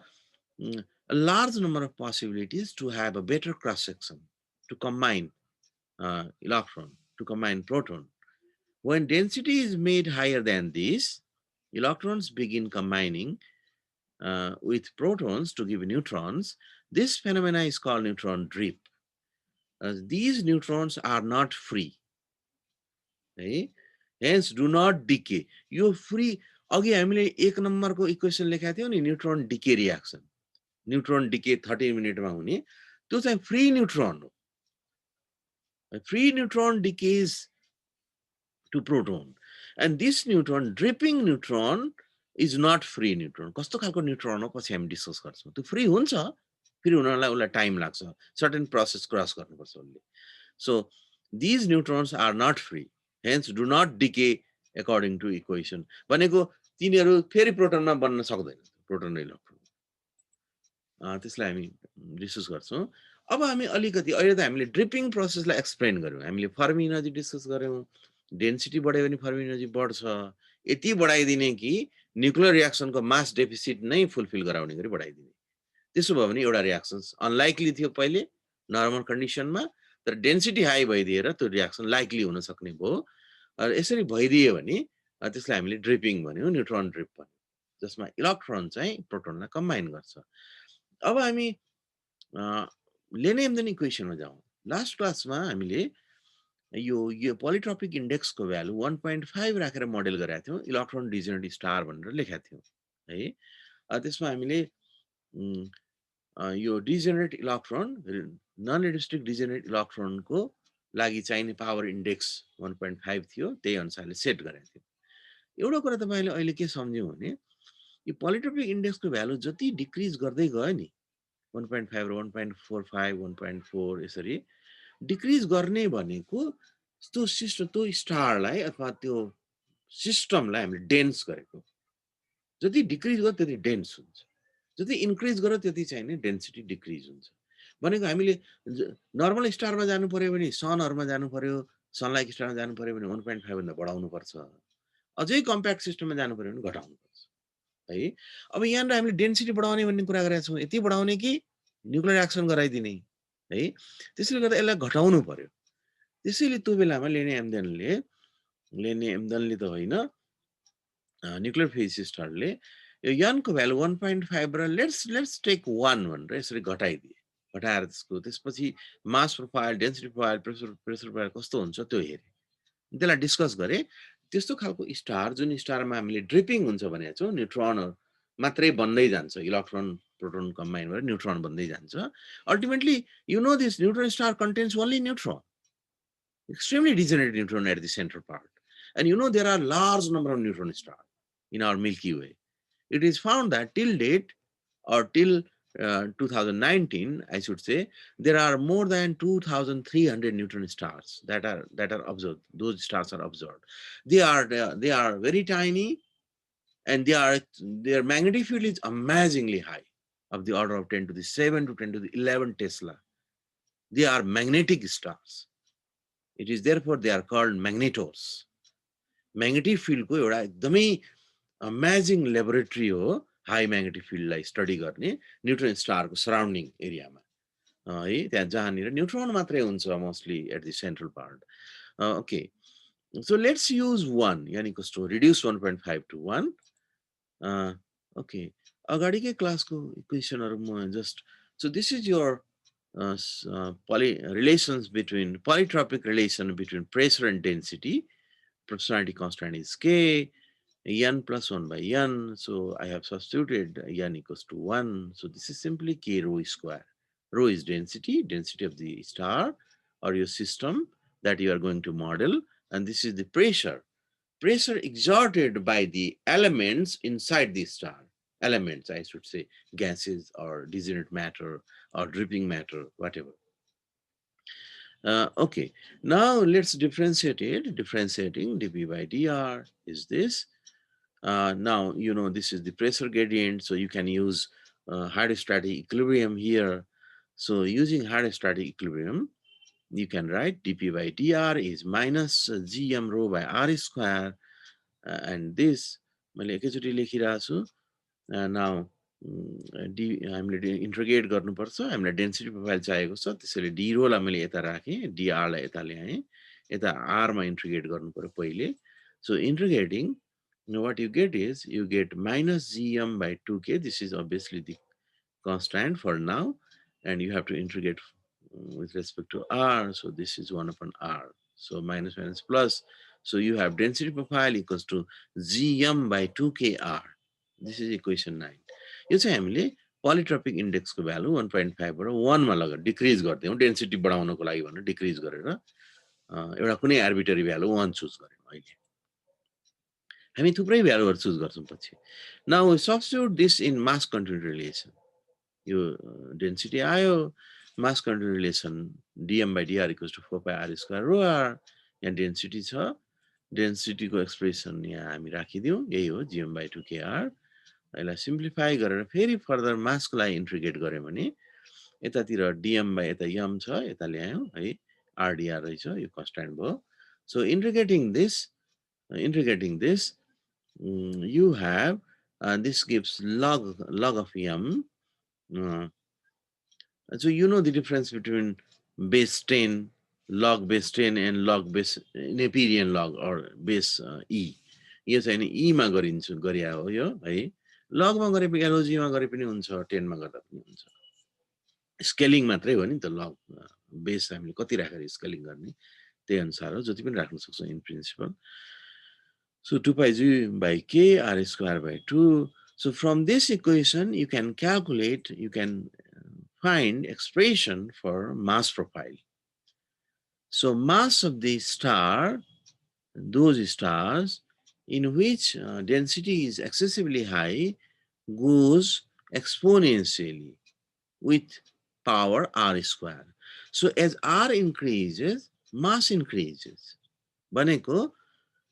large number of possibilities to have a better cross section to combine electron to combine proton when density is made higher than this electrons begin combining with protons to give neutrons this phenomena is called neutron drift these neutrons are not free hence do not decay यो free अघि हामीले 1 नम्बरको equation लेखेका थियौ नि neutron decay reaction neutron decay 30 मिनेटमा हुने त्यो चाहिँ फ्री न्यूट्रन हो free neutron decays to proton and this neutron dripping neutron is not free neutron कस्तो खालको न्यूट्रन हो पछि हामी डिस्कस गर्छौं त्यो फ्री हुन्छ फ्री हुनलाई उलाई टाइम लाग्छ सर्टेन प्रोसेस क्रस गर्नुपर्छ उले so these neutrons are not free hence do not decay according to equation भनेको तिनीहरु फेरि प्रोटोनमा बन्न सक्दैन प्रोटोन र इलेक्ट्रोन त्यसलाई हामी डिस्कस गर्छौं अब हामी अलिकति अहिले त हामीले ड्रिपिङ प्रोसेसलाई एक्सप्लेन गर्यौं हामीले फर्मी एनर्जी डिस्कस गर्यौं डेन्सिटी बढ्यो भने फर्मी एनर्जी बढ्छ यति बढाइदिने कि न्यूक्लियर रिएक्सनको मास डेफिसिट नै फुलफिल गराउने गरी बढाइदिने त्यसो भयो भने एउटा रिएक्सन अनलाइकली थियो पहिले नर्मल कन्डिसनमा तर डेन्सिटी हाई भइदिएर त्यो रिएक्सन लाइकली हुन सक्ने भयो र यसरी भइदियो भने त्यसलाई हामीले ड्रिपिङ भन्यौ न्यूट्रन ड्रिप भन्यौ जसमा इलेक्ट्रोन चाहिँ प्रोटोनलाई कम्बाइन गर्छ अब हामी लेनेम इक्वेसनमा जाउँ लास्ट क्लासमा हामीले यो पोलिट्रोपिक इन्डेक्सको भ्यालु 1.5 राखेर मोडेल गरेका थियौं इलेक्ट्रोन डिजेनरेट स्टार भनेर लेखेका थियौं है त्यसमा हामीले यो डिजेनरेट इलेक्ट्रोन नन रेडिस्टिक डिजेनरेट इलेक्ट्रोनको लागि चाहिने पावर इन्डेक्स 1.5 थियो त्यही अनुसारले सेट गरेका थियौं एउटा कुरा तपाईले अहिले के सम्झ्यौ भने यो पोलिट्रोपिक इन्डेक्सको भ्यालु जति डिक्रिज गर्दै गयो नि 1.5 र 1.45 1.4 यसरी डिक्रिज गर्ने भनेको त्यो सिस्टम त्यो स्टारलाई अथवा त्यो सिस्टमलाई हामीले डेन्स गरेको जति डिक्रिज गर्यो त्यति डेन्स हुन्छ जति इन्क्रिज गर्यो त्यति चाहिँ नि डेन्सिटी डिक्रिज हुन्छ भनेको हामीले नर्मल स्टारमा जानु पर्यो भने सनहरुमा जानु पर्यो सनलाइक स्टारमा जानु पर्यो भने 1.5 भन्दा बढाउनु पर्छ अझै कम्प्याक्ट सिस्टममा जानु पर्यो भने घटाउनु पर्छ है अब यहाँ हामीले डेन्सिटी बढाउने भन्ने कुरा गरेका छौं यति बढाउने कि न्यूक्लियर रिएक्सन गराइदिने है त्यसैले गर्दा यसलाई घटाउनु पर्यो त्यसैले त्यो बेलामा लेने एम्दनले त होइन न्यूक्लियर फिजिसिस्टहरुले यो n को भ्यालु 1.5 र लेट्स टेक 1 भनेर यसरी घटाइदिए घटाएर त्यसपछि mass profile density profile pressure profile कस्तो हुन्छ त्यो हेरे त्यसलाई डिस्कस गरे त्यस्तो खालको स्टार जुन स्टारमा हामीले ड्रिपिङ हुन्छ भनेको छौं न्यूट्रन मात्रै बन्दै जान्छ इलेक्ट्रोन प्रोटोन कम्बाइन भएर न्यूट्रन बन्दै जान्छ ultimately you know this neutron star contains only neutron extremely degenerate neutron at the central part and you know there are large number of neutron stars in our Milky Way it is found that till date or till 2019 I should say there are more than 2300 neutron stars that are observed those stars are observed they are very tiny and their magnetic field is amazingly high of the order of 10 to the 7 to 10 to the 11 Tesla they are magnetic stars it is therefore they are called magnetors magnetic field को एउटा एकदमै amazing laboratory हो high magnetic फिल्डलाई study गर्ने neutron स्टारको surrounding एरियामा है त्यहाँ जहाँनिर न्यूट्रोन मात्रै हुन्छ mostly at the central part okay so let's use 1 यानी कस्तो reduce 1.5 to 1 okay अगाडिकै क्लासको इक्वेसनहरु म just so this is your relations between polytropic relation between pressure and density proportionality constant is k n plus 1 by n so I have substituted n equals to 1 so this is simply k rho square rho is density of the star or your system that you are going to model and this is the pressure exerted by the elements inside the star elements I should say gases or degenerate matter or dripping matter whatever okay now let's differentiate it differentiating dp by dr is this now you know this is the pressure gradient so you can use hydrostatic equilibrium here so using hydrostatic equilibrium you can write dp by dr is minus gm rho by r square and this मैले एकैचोटि लेखिरहेको छु now हामीले integrate गर्नुपर्छ हामीलाई density profile चाहिएको छ त्यसैले डी रोलाई मैले यता राखेँ dr लाई यता ल्याएँ यता r मा इन्टिग्रेट गर्नु पर्यो पहिले so integrating what you get is you get minus gm by 2k this is obviously the constant for now and you have to integrate with respect to r so this is 1 upon r so minus minus plus so you have density profile equals to gm by 2kr this is equation 9 यो चाहिँ हामीले polytropic index को value 1.5 बाट 1 मा लगा decrease गर्दियौ density बढाउनको लागि भनेर डिक्रिज गरेर एउटा कुनै आर्बिट्रेरी भ्यालु 1 चुज गर्यौं अहिले हामी थुप्रै भ्यालुहरु चुज गर्छौं पछि now substitute this in mass continuity relation यो डेन्सिटी आयो mass continuity relation dm by dr equals to 4 pi r square rho r यहाँ डेन्सिटी छ डेन्सिटी को एक्सप्रेसन यहाँ हामी राखिदियौ यही हो gm by 2kr यसलाई सिम्प्लिफाई गरेर फेरि फर्दर मासको लागि इन्टिग्रेट गर्यो भने यतातिर dm by यता m छ यता ल्यायौं है rdr रहेछ यो कन्स्ट्यान्ट भयो so integrating this you have this gives log of m so you know the difference between base 10 log base 10 and log base Neperian log or base e यो चाहिँ नि e मा गरिया हो यो है log मा गरे पनि log मा गरे पनि हुन्छ 10 मा गर्दा पनि हुन्छ स्केलिङ मात्रै हो नि त log बेस हामीले कति राखेर स्केलिङ गर्ने त्यही अनुसार हो जति पनि राख्न सक्छौं in principle so 2 pi g by k r square by 2 so from this equation you can calculate you can find expression for mass profile so mass of the star those stars in which density is excessively high goes exponentially with power r square. So as r increases, mass increases. भनेको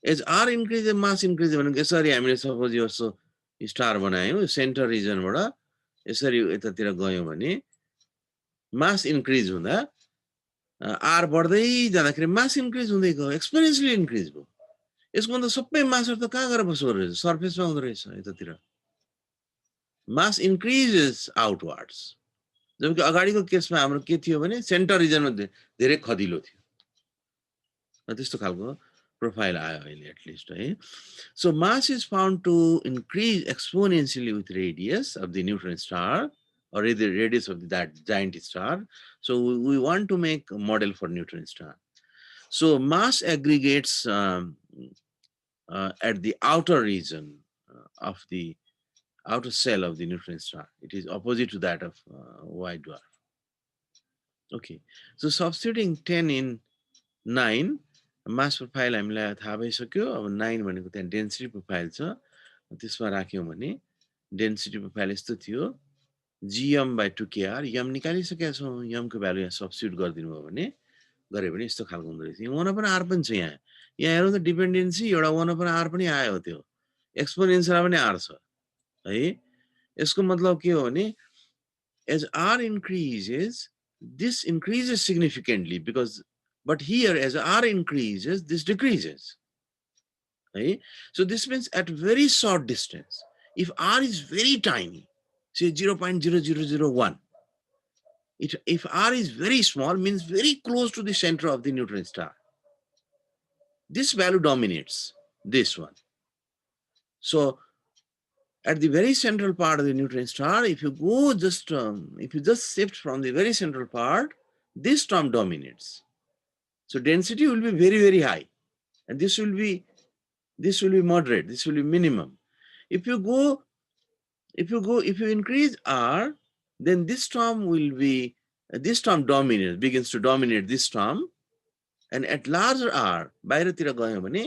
as r increases, mass increases भनेको यसरी हामीले suppose यो star बनायौं centre रिजनबाट यसरी यतातिर गयौं भने मास increase हुँदा r बढ्दै जाँदाखेरि मास इन्क्रिज हुँदै गयो एक्सपोनेन्शियली इन्क्रिज भयो यसको मतलब सबै मासहरु त कहाँ गएर बस्दो रहेछ सरफेसमा हुँदो रहेछ यतातिर मास इन्क्रिजेस आउटवर्ड्स जबकि अगाडिको केसमा हाम्रो के थियो भने सेन्टर रिजनमा धेरै खदिलो थियो त्यस्तो खालको प्रोफाइल आयो अहिले एटलिस्ट है so mass is found to increase exponentially with radius of the neutron star or the radius of that giant star so we want to make a model for neutron star so mass aggregates at the outer region of the outer cell of the neutron star it is opposite to that of white dwarf okay so substituting 10 in 9 mass profile हामीलाई थाहा भइसक्यो अब 9 भनेको त्यहाँ density profile छ त्यसमा राख्यौं भने density profile यस्तो थियो gm by 2kr m निकालिसकेका छौं m को भ्यालु यहाँ सब्स्टिट्युट गरिदिनु भयो भने गरे भने यस्तो खालको हुँदै थियो 1 upon r पनि छ यहाँ हेरौँ त डिपेन्डेन्सी एउटा 1 upon r पनि आयो त्यो एक्सपोनेन्शियल पनि r छ है यसको मतलब के हो भने as r increases this increases significantly because but here as r increases this decreases right so this means at very short distance if r is very tiny say 0.0001 if r is very small means very close to the center of the neutron star this value dominates this one so at the very central part of the neutron star if you go just if you just shift from the very central part this term dominates so density will be very very high and this will be moderate this will be minimum if you increase r then this term dominates begins to dominate this term and at larger r बाहिरतिर गयो भने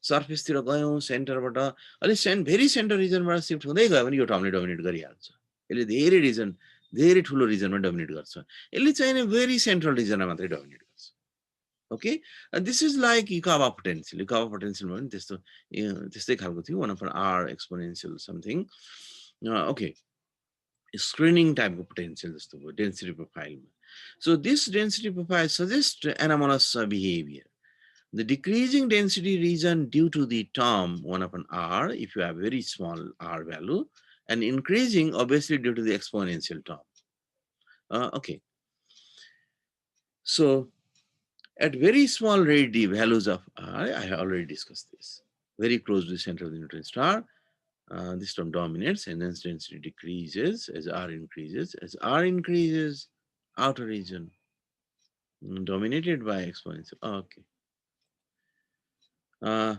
surface तिर गयौं सेन्टरबाट अलि very centre रिजनबाट shift हुँदै गयो भने यो टर्मले डोमिनेट गरिहाल्छ यसले धेरै ठुलो रिजनमा डोमिनेट गर्छ यसले चाहिँ नि भेरी सेन्ट्रल रिजनमा मात्रै डोमिनेट गर्छ okay this is like Yukawa potential भने त्यस्तै खालको थियो 1 upon r exponential something okay screening टाइपको पोटेन्शियल जस्तो भयो density प्रोफाइलमा so this density profile suggests anomalous behavior The decreasing density region due to the term 1 upon r, if you have very small r value, and increasing obviously due to the exponential term. Okay. So at very small radii values of r, I have already discussed this, very close to the center of the neutron star, this term dominates and then density decreases as r increases. As r increases, outer region dominated by exponential. Okay. Uh,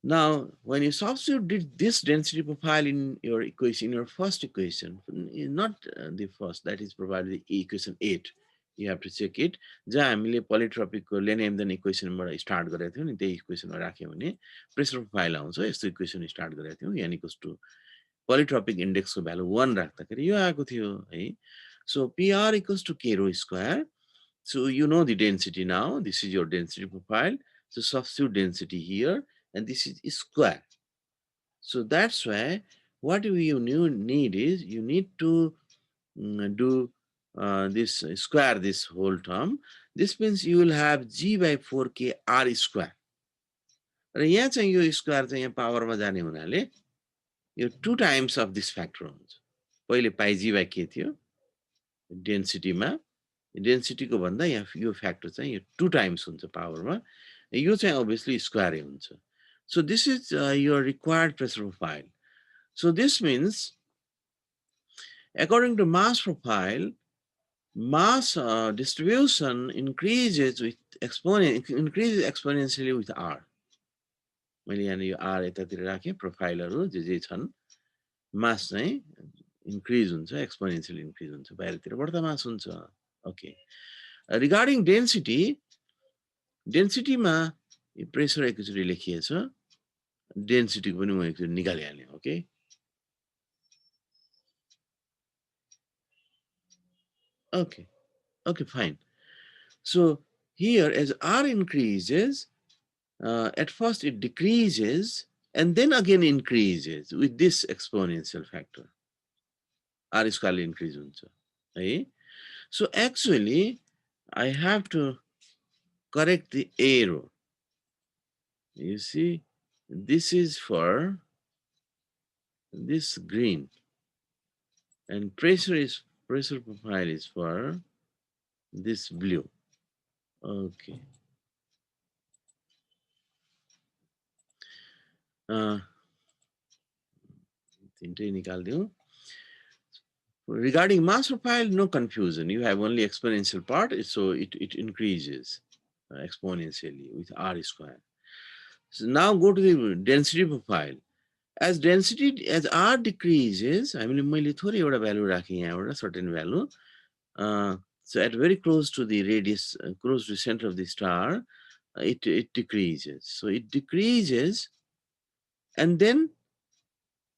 Now, when you substitute this density profile in your equation, in your first equation, not the first, that is probably equation 8, you have to check it. जहाँ हामीले polytropic lane इक्वेसनबाट start गरेका थियौँ नि, त्यही इक्वेसनमा राख्यौँ भने pressure profile आउँछ। यस्तो इक्वेसन स्टार्ट गरेका थियौँ, n equals to polytropic index को भ्यालु 1 राख्दाखेरि यो आएको थियो है। So PR equals to k rho square. So you know the density now. This is your density profile. So substitute density here, and this is square. So that's why what you need is you need to do this square this whole term. This means you will have g by 4k r square. र यहाँ चाहिँ यो square चाहिँ यहाँ पावरमा जाने हुनाले यो 2 times of this factor हुन्छ। पहिले पाइ g by k थियो डेन्सिटीमा, डेन्सिटीको भन्दा यहाँ यो फ्याक्टर चाहिँ यो 2 times हुन्छ पावरमा, यो चाहिँ obviously स्क्वायरै हुन्छ। So this is your required pressure profile. So this means according to mass profile, mass distribution increases with increases exponentially with r. मैले यहाँ यो r यतातिर राखेँ, प्रोफाइलहरु जे छन्, मास चाहिँ increase हुन्छ, exponentially increase हुन्छ, बाहिरतिर बढ्दा मास हुन्छ। Okay. Regarding density, density मा प्रेसर एकचोटि लेखिएछ, density को पनि म एकचोटि निकालिहालेँ। Okay. Okay. Okay, fine. So here as r increases, at first it decreases and then again increases with this exponential factor. R square increase हुन्छ है। So actually I have to correct the arrow. You see, this is for this green and pressure profile is for this blue. Okay. Regarding mass profile, no confusion. You have only exponential part, so it increases exponentially with r square. So now go to the density profile. As r decreases, I mean, मैले थोरै एउटा value राखेँ यहाँबाट, certain value. So at very close to the radius, close to the center of the star, it decreases. So it decreases, and then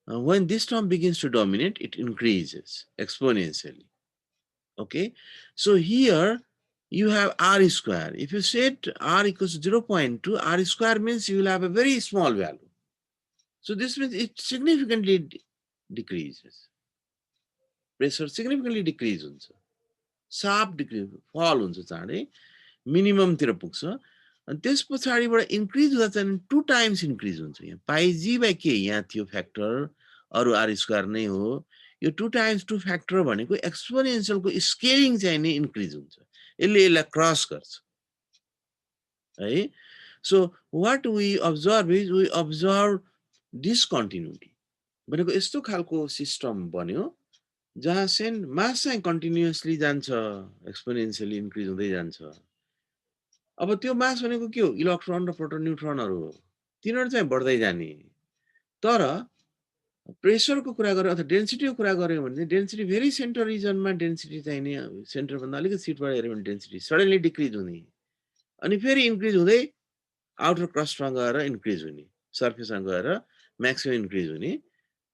when this term begins to dominate, it increases exponentially. Okay, so here you have r square. If you set r equals to 0.2, r square means you will have a very small value. So this means it significantly decreases. Pressure significantly decreases. Sharp decrease, fall हुन्छ चाँडै, minimum तिर पुग्छ। अनि त्यस पछाडिबाट increase हुँदा चाहिँ 2 times increase हुन्छ। यहाँ पाइ g by k यहाँ थियो फ्याक्टर, अरु r स्क्वायर नै हो। यो 2 times 2 फ्याक्टर भनेको एक्सपोनेन्शियल को स्केलिङ चाहिँ नि इन्क्रिज हुन्छ। यसलाई क्रस गर्छ है। So what we observe is we observe discontinuity. भनेको यस्तो खालको सिस्टम बन्यो जहाँ चाहिँ मास चाहिँ कन्टिन्युअसली जान्छ, एक्सपोनेन्शियली इन्क्रिज हुँदै जान्छ। अब त्यो मास भनेको के हो? इलेक्ट्रोन र प्रोटोन न्यूट्रनहरु हो। तिनीहरु चाहिँ बढ्दै जाने। तर प्रेसरको कुरा गरे अथवा डेन्सिटीको कुरा गर्यो भने डेन्सिटी भेरी सेन्टर रिजनमा डेन्सिटी चाहिँ नि सेन्टर भन्दा अलिकति सिटबाट हेर्यो भने डेन्सिटी सडनली डिक्रिज हुने अनि फेरि इन्क्रिज हुँदै आउटर क्रस्टमा गएर इन्क्रिज हुने, सर्फेसमा गएर म्याक्सिमम इन्क्रिज हुने।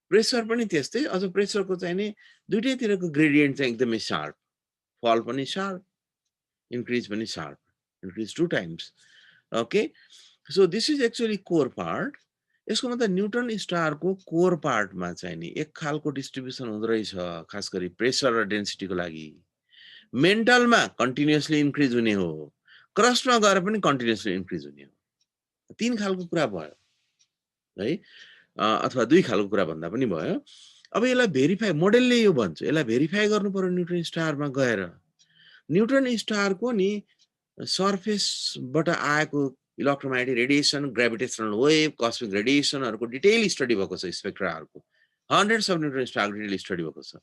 प्रेसर पनि त्यस्तै, अझ प्रेसरको चाहिँ नि दुईटैतिरको ग्रेडियन्ट चाहिँ एकदमै शार्प, फल पनि शार्प, इन्क्रिज पनि sharp, increase 2 times. Okay, so this is actually core part. यसको मतलब न्यूट्रन स्टारको कोर पार्टमा चाहिँ नि एक खालको डिस्ट्रिब्युसन हुँदो रहेछ, खास गरी प्रेसर र डेन्सिटीको लागि। मेन्टलमा कन्टिन्युअसली इन्क्रिज हुने हो, क्रस्टमा गएर पनि कन्टिन्युअसली इन्क्रिज हुने हो। तीन खालको कुरा भयो है, अथवा दुई खालको कुरा भन्दा पनि भयो। अब यसलाई भेरिफाई, मोडेलले यो भन्छ, यसलाई भेरिफाई गर्नु पर्यो न्युट्रोन स्टारमा गएर। न्युट्रोन स्टारको नि सर्फेसबाट आएको electromagnetic radiation, gravitational wave, cosmic रेडिएसनहरूको डिटेल स्टडी भएको छ, स्पेक्ट्राहरूको हन्ड्रेड्स अफ न्युट्रोन स्टारको डिटेल स्टडी भएको छ।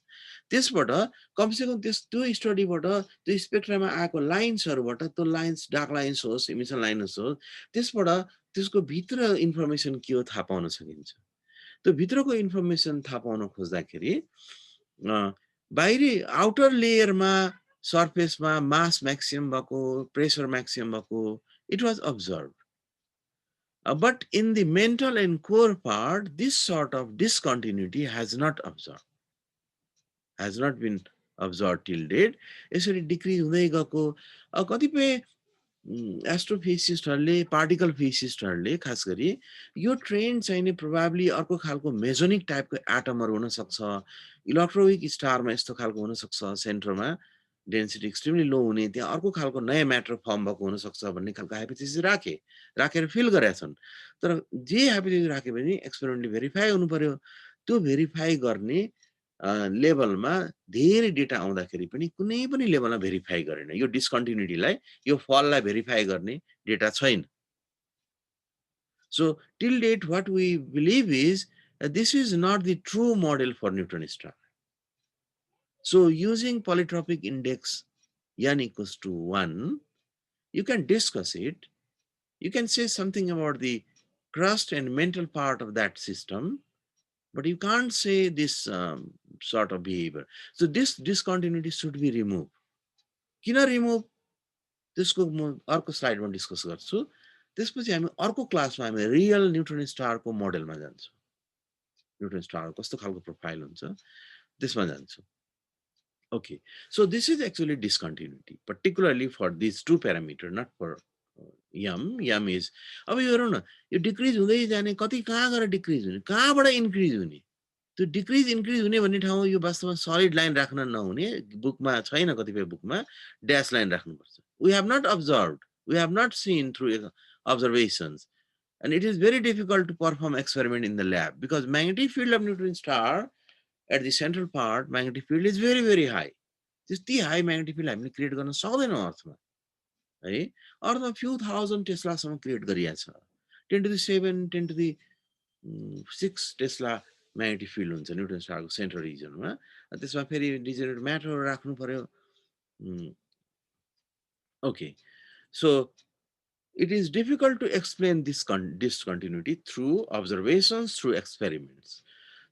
त्यसबाट कमसेकम त्यो स्टडीबाट त्यो स्पेक्ट्रामा आएको लाइन्सहरूबाट, त्यो लाइन्स डार्क लाइन्स होस्, इमिसन लाइन्स होस्, त्यसबाट त्यसको भित्र इन्फर्मेसन के हो थाहा पाउन सकिन्छ। त्यो भित्रको इन्फर्मेसन थाहा पाउन खोज्दाखेरि बाहिरी आउटर लेयरमा, सर्फेसमा मास म्याक्सिमम भएको, प्रेसर म्याक्सिमम भएको, it was observed. But in the mental and core part, this sort of discontinuity has not been observed till date. यसरी डिक्रिज हुँदै गएको कतिपय एस्ट्रोफिजिसिस्टहरूले, पार्टिकल फिजिसिस्टहरूले खास गरी यो ट्रेन्ड चाहिँ नि प्रोबेबली अर्को खालको मेजोनिक टाइपको एटमहरू हुन सक्छ, इलेक्ट्रोविक स्टारमा यस्तो खालको हुन सक्छ, सेन्टरमा डेन्सिटी एक्सट्रिमली लो हुने, त्यहाँ अर्को खालको नयाँ म्याटर फर्म भएको हुन सक्छ भन्ने खालको हाइपोथेसिस राखेर फिल गरेका छन्। तर जे हाइपोथेसिस राखे पनि एक्सपेरिमेन्टली भेरिफाई हुनु पर्यो। त्यो भेरिफाई गर्ने लेभलमा धेरै डेटा आउँदाखेरि पनि कुनै पनि लेभलमा भेरिफाई गरेन। यो डिस्कन्टिन्युटीलाई, यो फललाई भेरिफाई गर्ने डेटा छैन। So till date, what we believe is that this is not the true model for neutron star. So using polytropic index n equals to 1, you can discuss it. You can say something about the crust and mental part of that system, but you can't say this sort of behavior. So this discontinuity should be removed. Kina remove? त्यसको म अर्को स्लाइडमा discuss गर्छु। त्यसपछि हामी अर्को क्लासमा हामी real neutron स्टारको मोडेलमा जान्छौँ। न्युट्रोन स्टार कस्तो खालको प्रोफाइल हुन्छ त्यसमा जान्छौँ। Okay, so this is actually discontinuity, particularly for these two parameters, not for m. M is, अब यो हेरौँ न, यो डिक्रिज हुँदै जाने, कति कहाँ गएर डिक्रिज हुने, कहाँबाट इन्क्रिज हुने, त्यो डिक्रिज इन्क्रिज हुने भन्ने ठाउँमा यो वास्तवमा सलिड लाइन राख्न नहुने, बुकमा छैन, कतिपय बुकमा ड्यास लाइन राख्नुपर्छ। We have not observed, we have not seen through observations, and it is very difficult to perform experiment in the lab because magnetic field of neutron star at the central part, magnetic field is very, very high. त्यति high magnetic field हामीले create गर्न सक्दैनौँ अर्थमा है। अर्थमा few thousand टेस्लासम्म create गरिएको छ, 10⁷, 10⁶ Tesla magnetic field हुन्छ न्युट्रोन स्टारको सेन्ट्रल रिजनमा। त्यसमा फेरि डिजेनरेट म्याटर राख्नु पर्यो। Okay, so it is difficult to explain this discontinuity through observations, through experiments.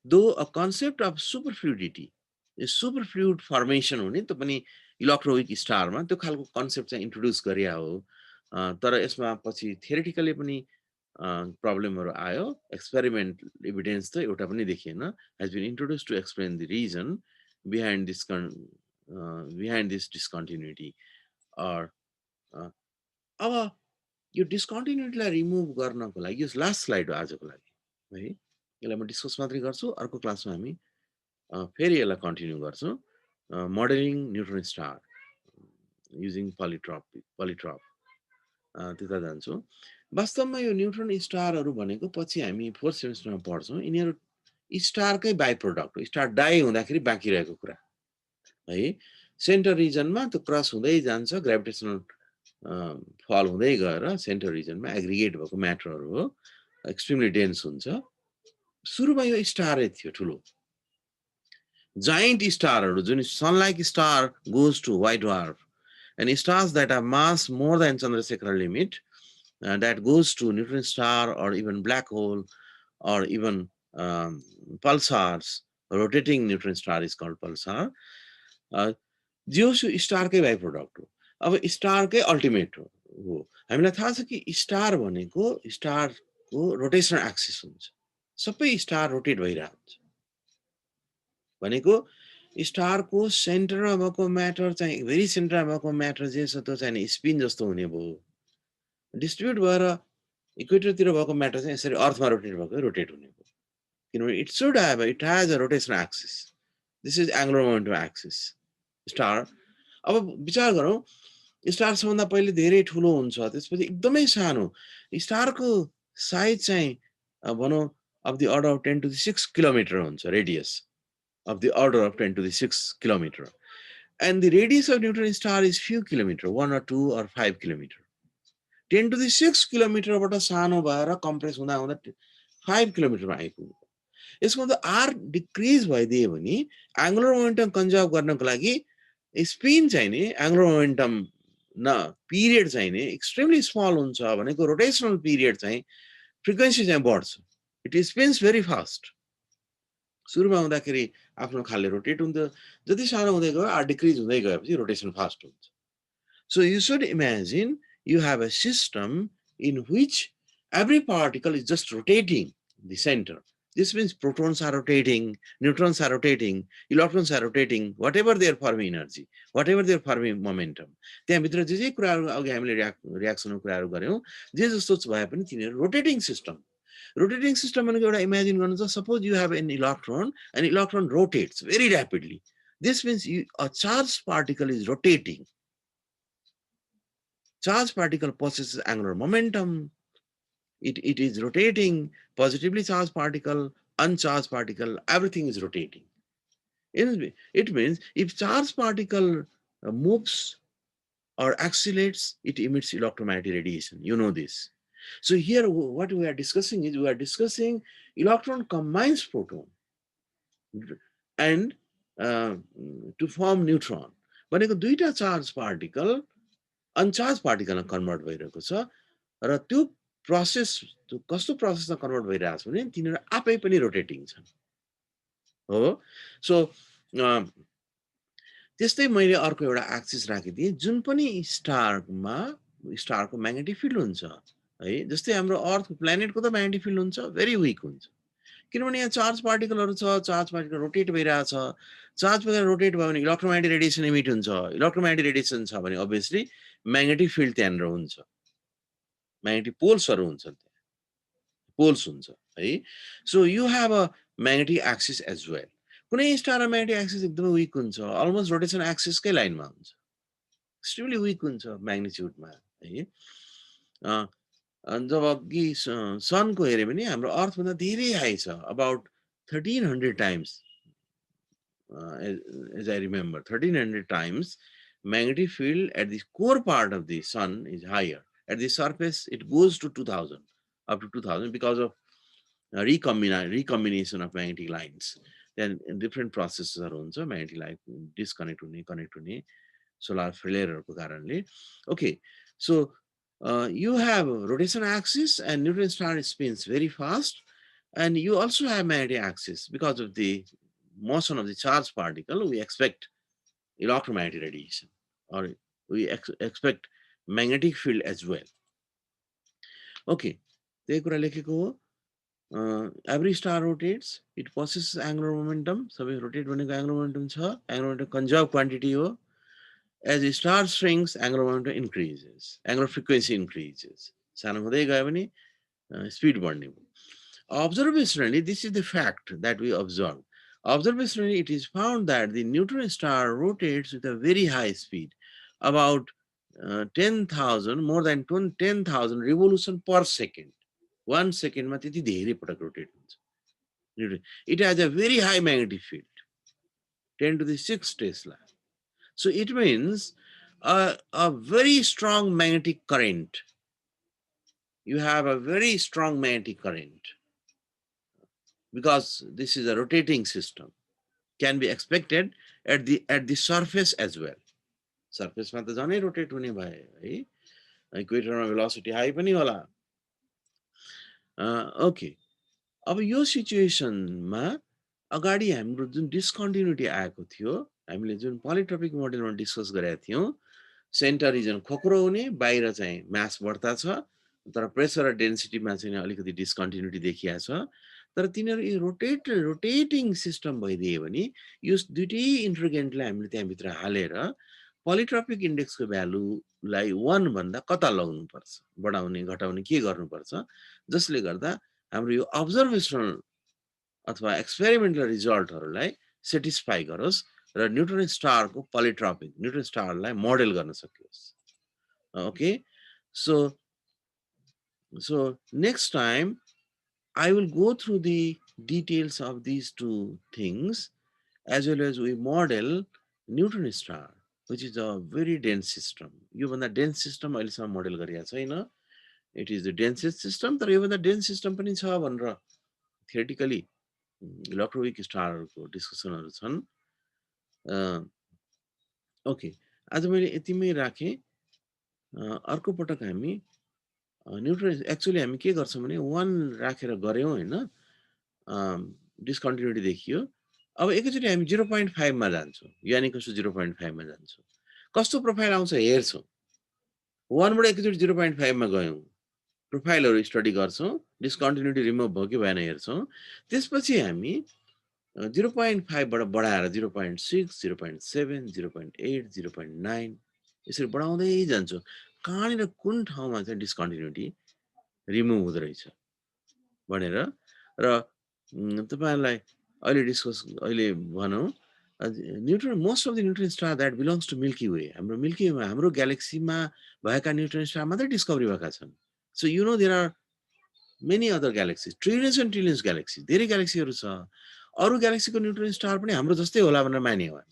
Though a concept of superfluidity, superfluid formation हुने, त्यो पनि इलेक्ट्रोविक स्टारमा त्यो खालको कन्सेप्ट चाहिँ इन्ट्रोड्युस गरिया हो। तर यसमा पछि थ्योरेटिकली पनि प्रब्लमहरू आयो। एक्सपेरिमेन्ट एभिडेन्स त एउटा पनि देखिएन। has been introduced to explain the reason behind this discontinuity. or अब यो डिस्कन्टिन्युटीलाई रिमुभ गर्नको लागि, यो लास्ट स्लाइड हो आजको लागि है, यसलाई म डिस्कस मात्रै गर्छु। अर्को क्लासमा हामी फेरि यसलाई कन्टिन्यू गर्छौँ। मोडेलिङ न्युट्रोन स्टार युजिङ पोलिट्रप त्यता जान्छौँ। वास्तवमा यो न्युट्रोन स्टारहरू भनेको पछि हामी 4th सेमेस्टरमा पढ्छौँ। यिनीहरू स्टारकै बाई प्रोडक्ट हो, स्टार डाई हुँदाखेरि बाँकी रहेको कुरा है। सेन्टर रिजनमा त्यो क्रस हुँदै जान्छ, ग्राभिटेसनल फल हुँदै गएर सेन्टर रिजनमा एग्रिगेट भएको म्याटरहरू हो, एक्सट्रिमली डेन्स हुन्छ। सुरुमा यो स्टारै थियो ठुलो जाइन्ट स्टारहरू, जुन sunlike star goes to white dwarf, and stars that have mass more than Chandrasekhar limit, that goes to neutron star or even black hole or even pulsars. Rotating neutron star is called pulsar. जो स्टारकै by product हो। अब स्टारकै ultimate हो। हामीलाई थाहा छ कि star भनेको स्टारको rotation axis हुन्छ, सबै स्टार रोटेट भइरहेको हुन्छ भनेको स्टारको सेन्टरमा भएको म्याटर चाहिँ भेरी सेन्टरमा भएको म्याटर जे छ त्यो चाहिँ स्पिन जस्तो हुने भयो, डिस्ट्रिब्युट भएर इक्वेटरतिर भएको म्याटर चाहिँ यसरी अर्थमा रोटेट हुने भयो, किनभने it has a rotation axis. This is angular momentum axis star. अब विचार गरौँ, स्टार सबभन्दा पहिले धेरै ठुलो हुन्छ, त्यसपछि एकदमै सानो, स्टारको साइज चाहिँ भनौँ of the order of 10 to the 6 kilometer हुन्छ radius of the order of 10 to the 6 kilometer. And the radius of neutron star is few kilometer, 1 or 2 or 5 kilometer. 10 to the 6 kilometer बाट सानो भएर compress हुँदा हुँदा 5 किलोमिटरमा आइपुग्यो। यसको मतलब are decrease भइदियो भने एंगुलर मोमेन्टम कन्जर्भ गर्नको लागि स्पिन चाहिँ नि एंगुलर मोमेन्टम न पिरियड चाहिँ नि एक्सट्रिमली स्मल हुन्छ भनेको रोटेशनल पिरियड चाहिँ फ्रिक्वेन्सी चाहिँ बढ्छ। It spins very fast. सुरुमा हुँदाखेरि आफ्नो खाले रोटेट हुन्थ्यो, जति सानो हुँदै गयो आर डिक्रिज हुँदै गएपछि रोटेसन फास्ट हुन्छ। So you should imagine you have a system in which every particle is just rotating the center. This means protons are rotating, neutrons are rotating, electrons are rotating, whatever their Fermi energy, whatever their Fermi momentum. त्यहाँभित्र जे जे कुराहरू अघि हामीले रियाक्सनको कुराहरू गऱ्यौँ, जे जस्तो भए पनि तिनीहरू रोटेटिङ सिस्टम। रोटेटिङ सिस्टम भनेको एउटा इमेजिन गर्नुहुन्छ, suppose you have an electron rotates very rapidly. This means a charged particle is rotating. Charged particle possesses angular momentum. It is rotating. Positively charged particle, uncharged particle, everything is rotating. It means if charged particle moves or accelerates, it emits electromagnetic radiation. You know this. So here what we are discussing is we are discussing electron combines proton and to form neutron. भनेको दुईटा charged particle अनचार्ज पार्टिकलमा convert भइरहेको छ र त्यो process कस्तो प्रोसेसमा convert भइरहेको छ भने तिनीहरू आफै पनि रोटेटिङ छन् हो। सो त्यस्तै मैले अर्को एउटा एक्सिस राखिदिएँ जुन पनि स्टारको म्याग्नेटिक फिल्ड हुन्छ है। जस्तै हाम्रो अर्थ प्लेनेटको त म्याग्नेटिक फिल्ड हुन्छ भेरी विक हुन्छ, किनभने यहाँ चार्ज पार्टिकलहरू छ, चार्ज पार्टिकल रोटेट भइरहेछ। चार्ज पार्टिकल रोटेट भयो भने इलेक्ट्रोम्याग्नेटिक रेडिएसन इमिट हुन्छ। इलेक्ट्रोम्याग्नेटिक रेडिएसन छ भने अभियसली म्याग्नेटिक फिल्ड त्यहाँनिर हुन्छ, म्याग्नेटिक पोल्सहरू हुन्छ, पोल्स हुन्छ है। So you have a magnetic axis as well. कुनै स्टारमा म्याग्नेटिक एक्सिस एकदमै विक हुन्छ, अलमोस्ट रोटेसन एक्सिसकै लाइनमा हुन्छ, एक्सट्रिमली विक हुन्छ म्याग्निट्युडमा है। जब अघि सनको हेऱ्यो भने हाम्रो अर्थभन्दा धेरै हाई छ, about 1300 times, as I remember, 1300 times magnetic field at the core part of the sun is higher. At the surface, it goes to 2000, up to 2000 because of recombination of magnetic lines. Then different processes are on, so magnetic line disconnect to connect to solar flare karanle. Okay, so you have rotation axis and neutron star spins very fast, and you also have magnetic axis because of the motion of the charged particle. We expect electromagnetic radiation, or we expect magnetic field as well. Okay, every star rotates, it possesses angular momentum. So we rotate when angular momentum cha, angular momentum conserved quantity ho. As the star shrinks, angular momentum increases, angular frequency increases. Speed burning. Observationally, this is the fact that we observe. Observationally, it is found that the neutron star rotates with a very high speed, about 10,000, more than 10,000 revolution per second. 1 second ma त्यति धेरै पटक rotate हुन्छ। It has a very high magnetic field, 10 to the 6 Tesla. So it means a very strong magnetic current. You have a very strong magnetic current because this is a rotating system, can be expected at the surface as well. Surface ma ta janai rotate hune bhayo है, equator ma velocity high पनि होला। Okay, अब यो सिचुएसनमा अगाडि हाम्रो जुन डिस्कन्टिन्युटी आएको थियो, हामीले जुन पोलिट्रोपिक मोडेलमा डिस्कस गरेका थियौं, सेन्टर रिजन खोक्रो हुने, बाहिर चाहिँ मास बढ्ता छ, तर प्रेसर र डेन्सिटीमा चाहिँ अलिकति डिस्कन्टिन्युटी देखिया छ। तर तिनीहरू यो रोटेटिङ सिस्टम भइदियो भने यो दुईटै इन्ट्रिग्रेन्टलाई हामीले त्यहाँभित्र हालेर पोलिट्रोपिक इन्डेक्सको भ्यालुलाई 1 भन्दा कता लगाउनुपर्छ, बढाउने घटाउने के गर्नुपर्छ, जसले गर्दा हाम्रो यो अब्जर्भेसनल अथवा एक्सपेरिमेन्टल रिजल्टहरूलाई सेटिस्फाई गरोस् र न्यूट्रन स्टारको पोलिट्रोपिक न्यूट्रन स्टारलाई मोडेल गर्न सकियोस्। Okay, so So next time I will go through the details of these two things, as well as we model neutron star, which is a very dense system. Even the dense system अहिलेसम्म model गरिएको छैन. It is the densest system. तर even the dense system पनि छ भनेर theoretically इलेक्ट्रोविक स्टारको डिस्कसनहरू छन्. Okay, आज मैले यतिमै राखेँ. अर्को पटक हामी न्युट्रन एक्चुअली हामी के गर्छौँ भने 1 राखेर गऱ्यौँ होइन, डिस्कन्टिन्युटी देखियो. अब एकैचोटि हामी 0.5 मा जान्छौँ, यानि कस्तो 0.5 मा जान्छौँ, कस्तो प्रोफाइल आउँछ हेर्छौँ. 1 बाट एकैचोटि 0.5 मा गयौँ, प्रोफाइलहरू स्टडी गर्छौँ, डिस्कन्टिन्युटी रिमुभ भयो कि भएन हेर्छौँ. त्यसपछि हामी 0.5 बाट बढाएर 0.6, 0.7, 0.8, 0.9 यसरी बढाउँदै जान्छौँ. कहाँनिर कुन ठाउँमा चाहिँ डिस्कन्टिन्युटी रिमुभ हुँदो रहेछ भनेर. र तपाईहरुलाई अहिले भनौँ, neutron, most of the neutron star that belongs to Milky Way, हाम्रो मिल्की वे, हाम्रो ग्यालेक्सीमा भएका न्यूट्रन स्टार मात्रै डिस्कभरी भएका छन्. So you know there are many other galaxies, trillions and trillions galaxy, धेरै ग्यालेक्सीहरू छ. अरू ग्यालेक्सीको न्यूट्रन स्टार पनि हाम्रो जस्तै होला भनेर मान्यौ है.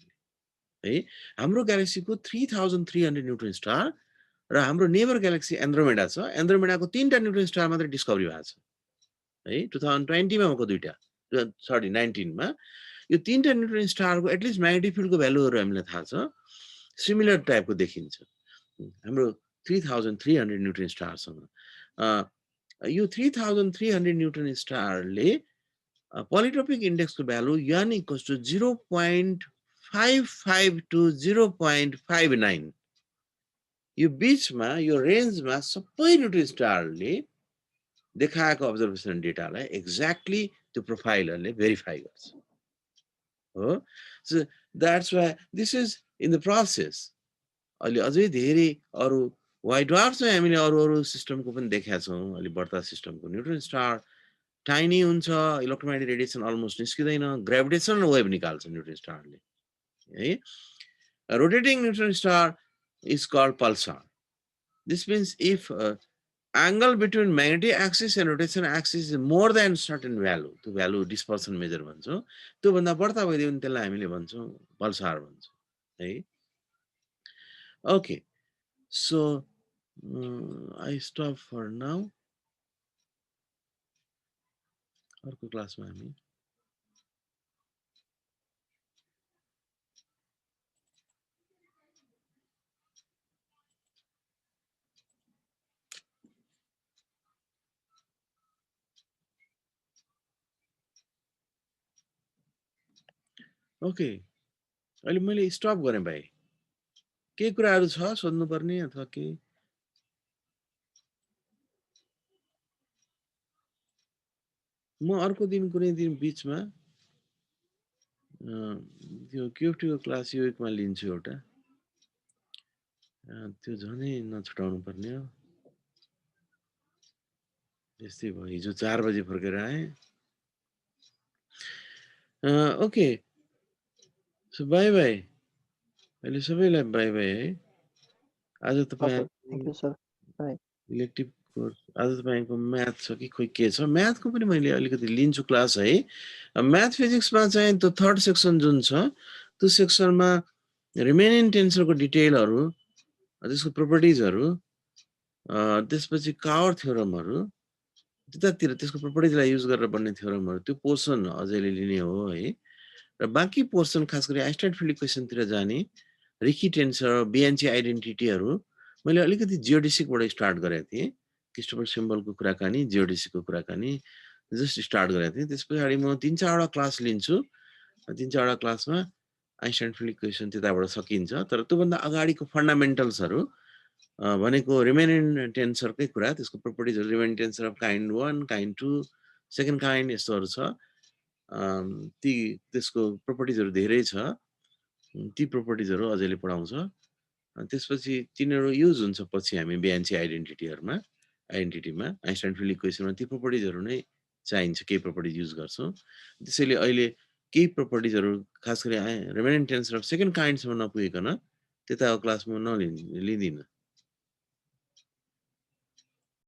हाम्रो ग्यालेक्सीको 3300 न्यूट्रन स्टार र हाम्रो नेबर ग्यालेक्सी एन्ड्रोमेडा छ. एन्ड्रोमेडाको 3टा न्यूट्रन स्टार मात्रै डिस्कभरी भएको छ है. 2020 मा भएको 2टा, सरी 19 मा. यो 3टा न्यूट्रन स्टारको एटलिस्ट म्याग्नेटिक फिल्डको भ्यालुहरु हामीलाई थाहा छ, सिमिलर टाइपको देखिन्छ हाम्रो 3300 न्यूट्रन स्टारसँग. यो 3300 न्यूट्रन स्टारले पोलिट्रोपिक इन्डेक्सको भ्यालु यानि इक्वल्स टु 0.55 टु 0.59, यो बीचमा, यो रेन्जमा सबै न्यूट्रन स्टारले देखाएको अब्जर्भेसन डेटालाई एक्ज्याक्टली त्यो प्रोफाइलहरुले भेरिफाई गर्छ हो. So that's why this is in the process. अहिले अझै धेरै अरु व्हाइट ड्वार्फ चाहिँ हामीले अरु सिस्टमको पनि देखाएको छौँ. अहिले बढ्ता सिस्टमको न्यूट्रन स्टार टाइनी हुन्छ, इलेक्ट्रोम्याग्नेटिक रेडिएसन अलमोस्ट निस्किँदैन, ग्रेभिटेसनल वेभ निकाल्छ न्यूट्रन स्टारले है. Rotating neutron star is called pulsar. This means if angle between magnetic axis and rotation axis is more than certain value, त्यो भ्यालु डिस्पर्सन मेजर भन्छौँ, त्यो भन्दा बढ्ता भइदियो भने त्यसलाई हामीले भन्छौँ पल्सार भन्छौँ है. Okay, so I stop for now. अर्को क्लासमा हामी ओके. अहिले मैले स्टप गरेँ भाइ. के कुराहरू छ सोध्नुपर्ने अथवा के? म अर्को दिन कुनै दिन बीचमा त्यो क्युएफटीको क्लास यो एकमा लिन्छु एउटा, त्यो झनै नछुटाउनु पर्ने हो. यस्तै भयो, हिजो 4 बजे फर्केर आएँ. Okay, so by by. अहिले सबैलाई बाई बाई है. आज तपाईँ thank you sir. By. Elective course आज तपाईँको म्याथ छ कि खोइ के छ, म्याथको पनि मैले अलिकति लिन्छु क्लास है. म्याथ फिजिक्समा चाहिँ त्यो थर्ड सेक्सन जुन छ त्यो सेक्सनमा रिमेनिङ टेन्सरको डिटेलहरू, त्यसको प्रोपर्टिजहरू, त्यसपछि कावर थ्योरमहरू, त्यतातिर त्यसको प्रोपर्टिजलाई युज गरेर बन्ने थ्योरमहरू, त्यो पोर्सन अझैले लिने हो है. र बाँकी पोर्सन खास गरी आइन्स्टाइन फिल्ड इक्वेसनतिर जाने रिकी टेन्सर, बिएनसी आइडेन्टिटीहरू मैले अलिकति जियोडेसिकबाट स्टार्ट गरेको थिएँ. क्रिस्टोफर सिम्बलको कुराकानी, जियोडेसिकको कुराकानी जस्ट स्टार्ट गरेको थिएँ. त्यस पछाडि म 3-4वटा क्लास लिन्छु. 3-4वटा क्लासमा आइन्स्टाइन फिल्ड इक्वेसन त्यताबाट सकिन्छ. तर त्योभन्दा अगाडिको फन्डामेन्टल्सहरू भनेको रिमेनिङ टेन्सरकै कुरा, त्यसको प्रोपर्टिजहरू, Riemannian tensor of kind 1, kind 2, second kind यस्तोहरू छ. ती त्यसको प्रोपर्टिजहरू धेरै छ. ती प्रोपर्टिजहरू अझैले पढाउँछ. त्यसपछि तिनीहरू युज हुन्छ पछि हामी बिएनसी आइडेन्टिटीमा आइन्स्टाइन फिल्ड इक्वेसनमा ती प्रोपर्टिजहरू नै चाहिन्छ, केही प्रोपर्टिज युज गर्छौँ. त्यसैले अहिले केही प्रोपर्टिजहरू खास गरी रिमेनिङ टेन्सर अफ सेकेन्ड काइन्डसम्म नपुगिकन त्यताको क्लासमा लिँदिनँ.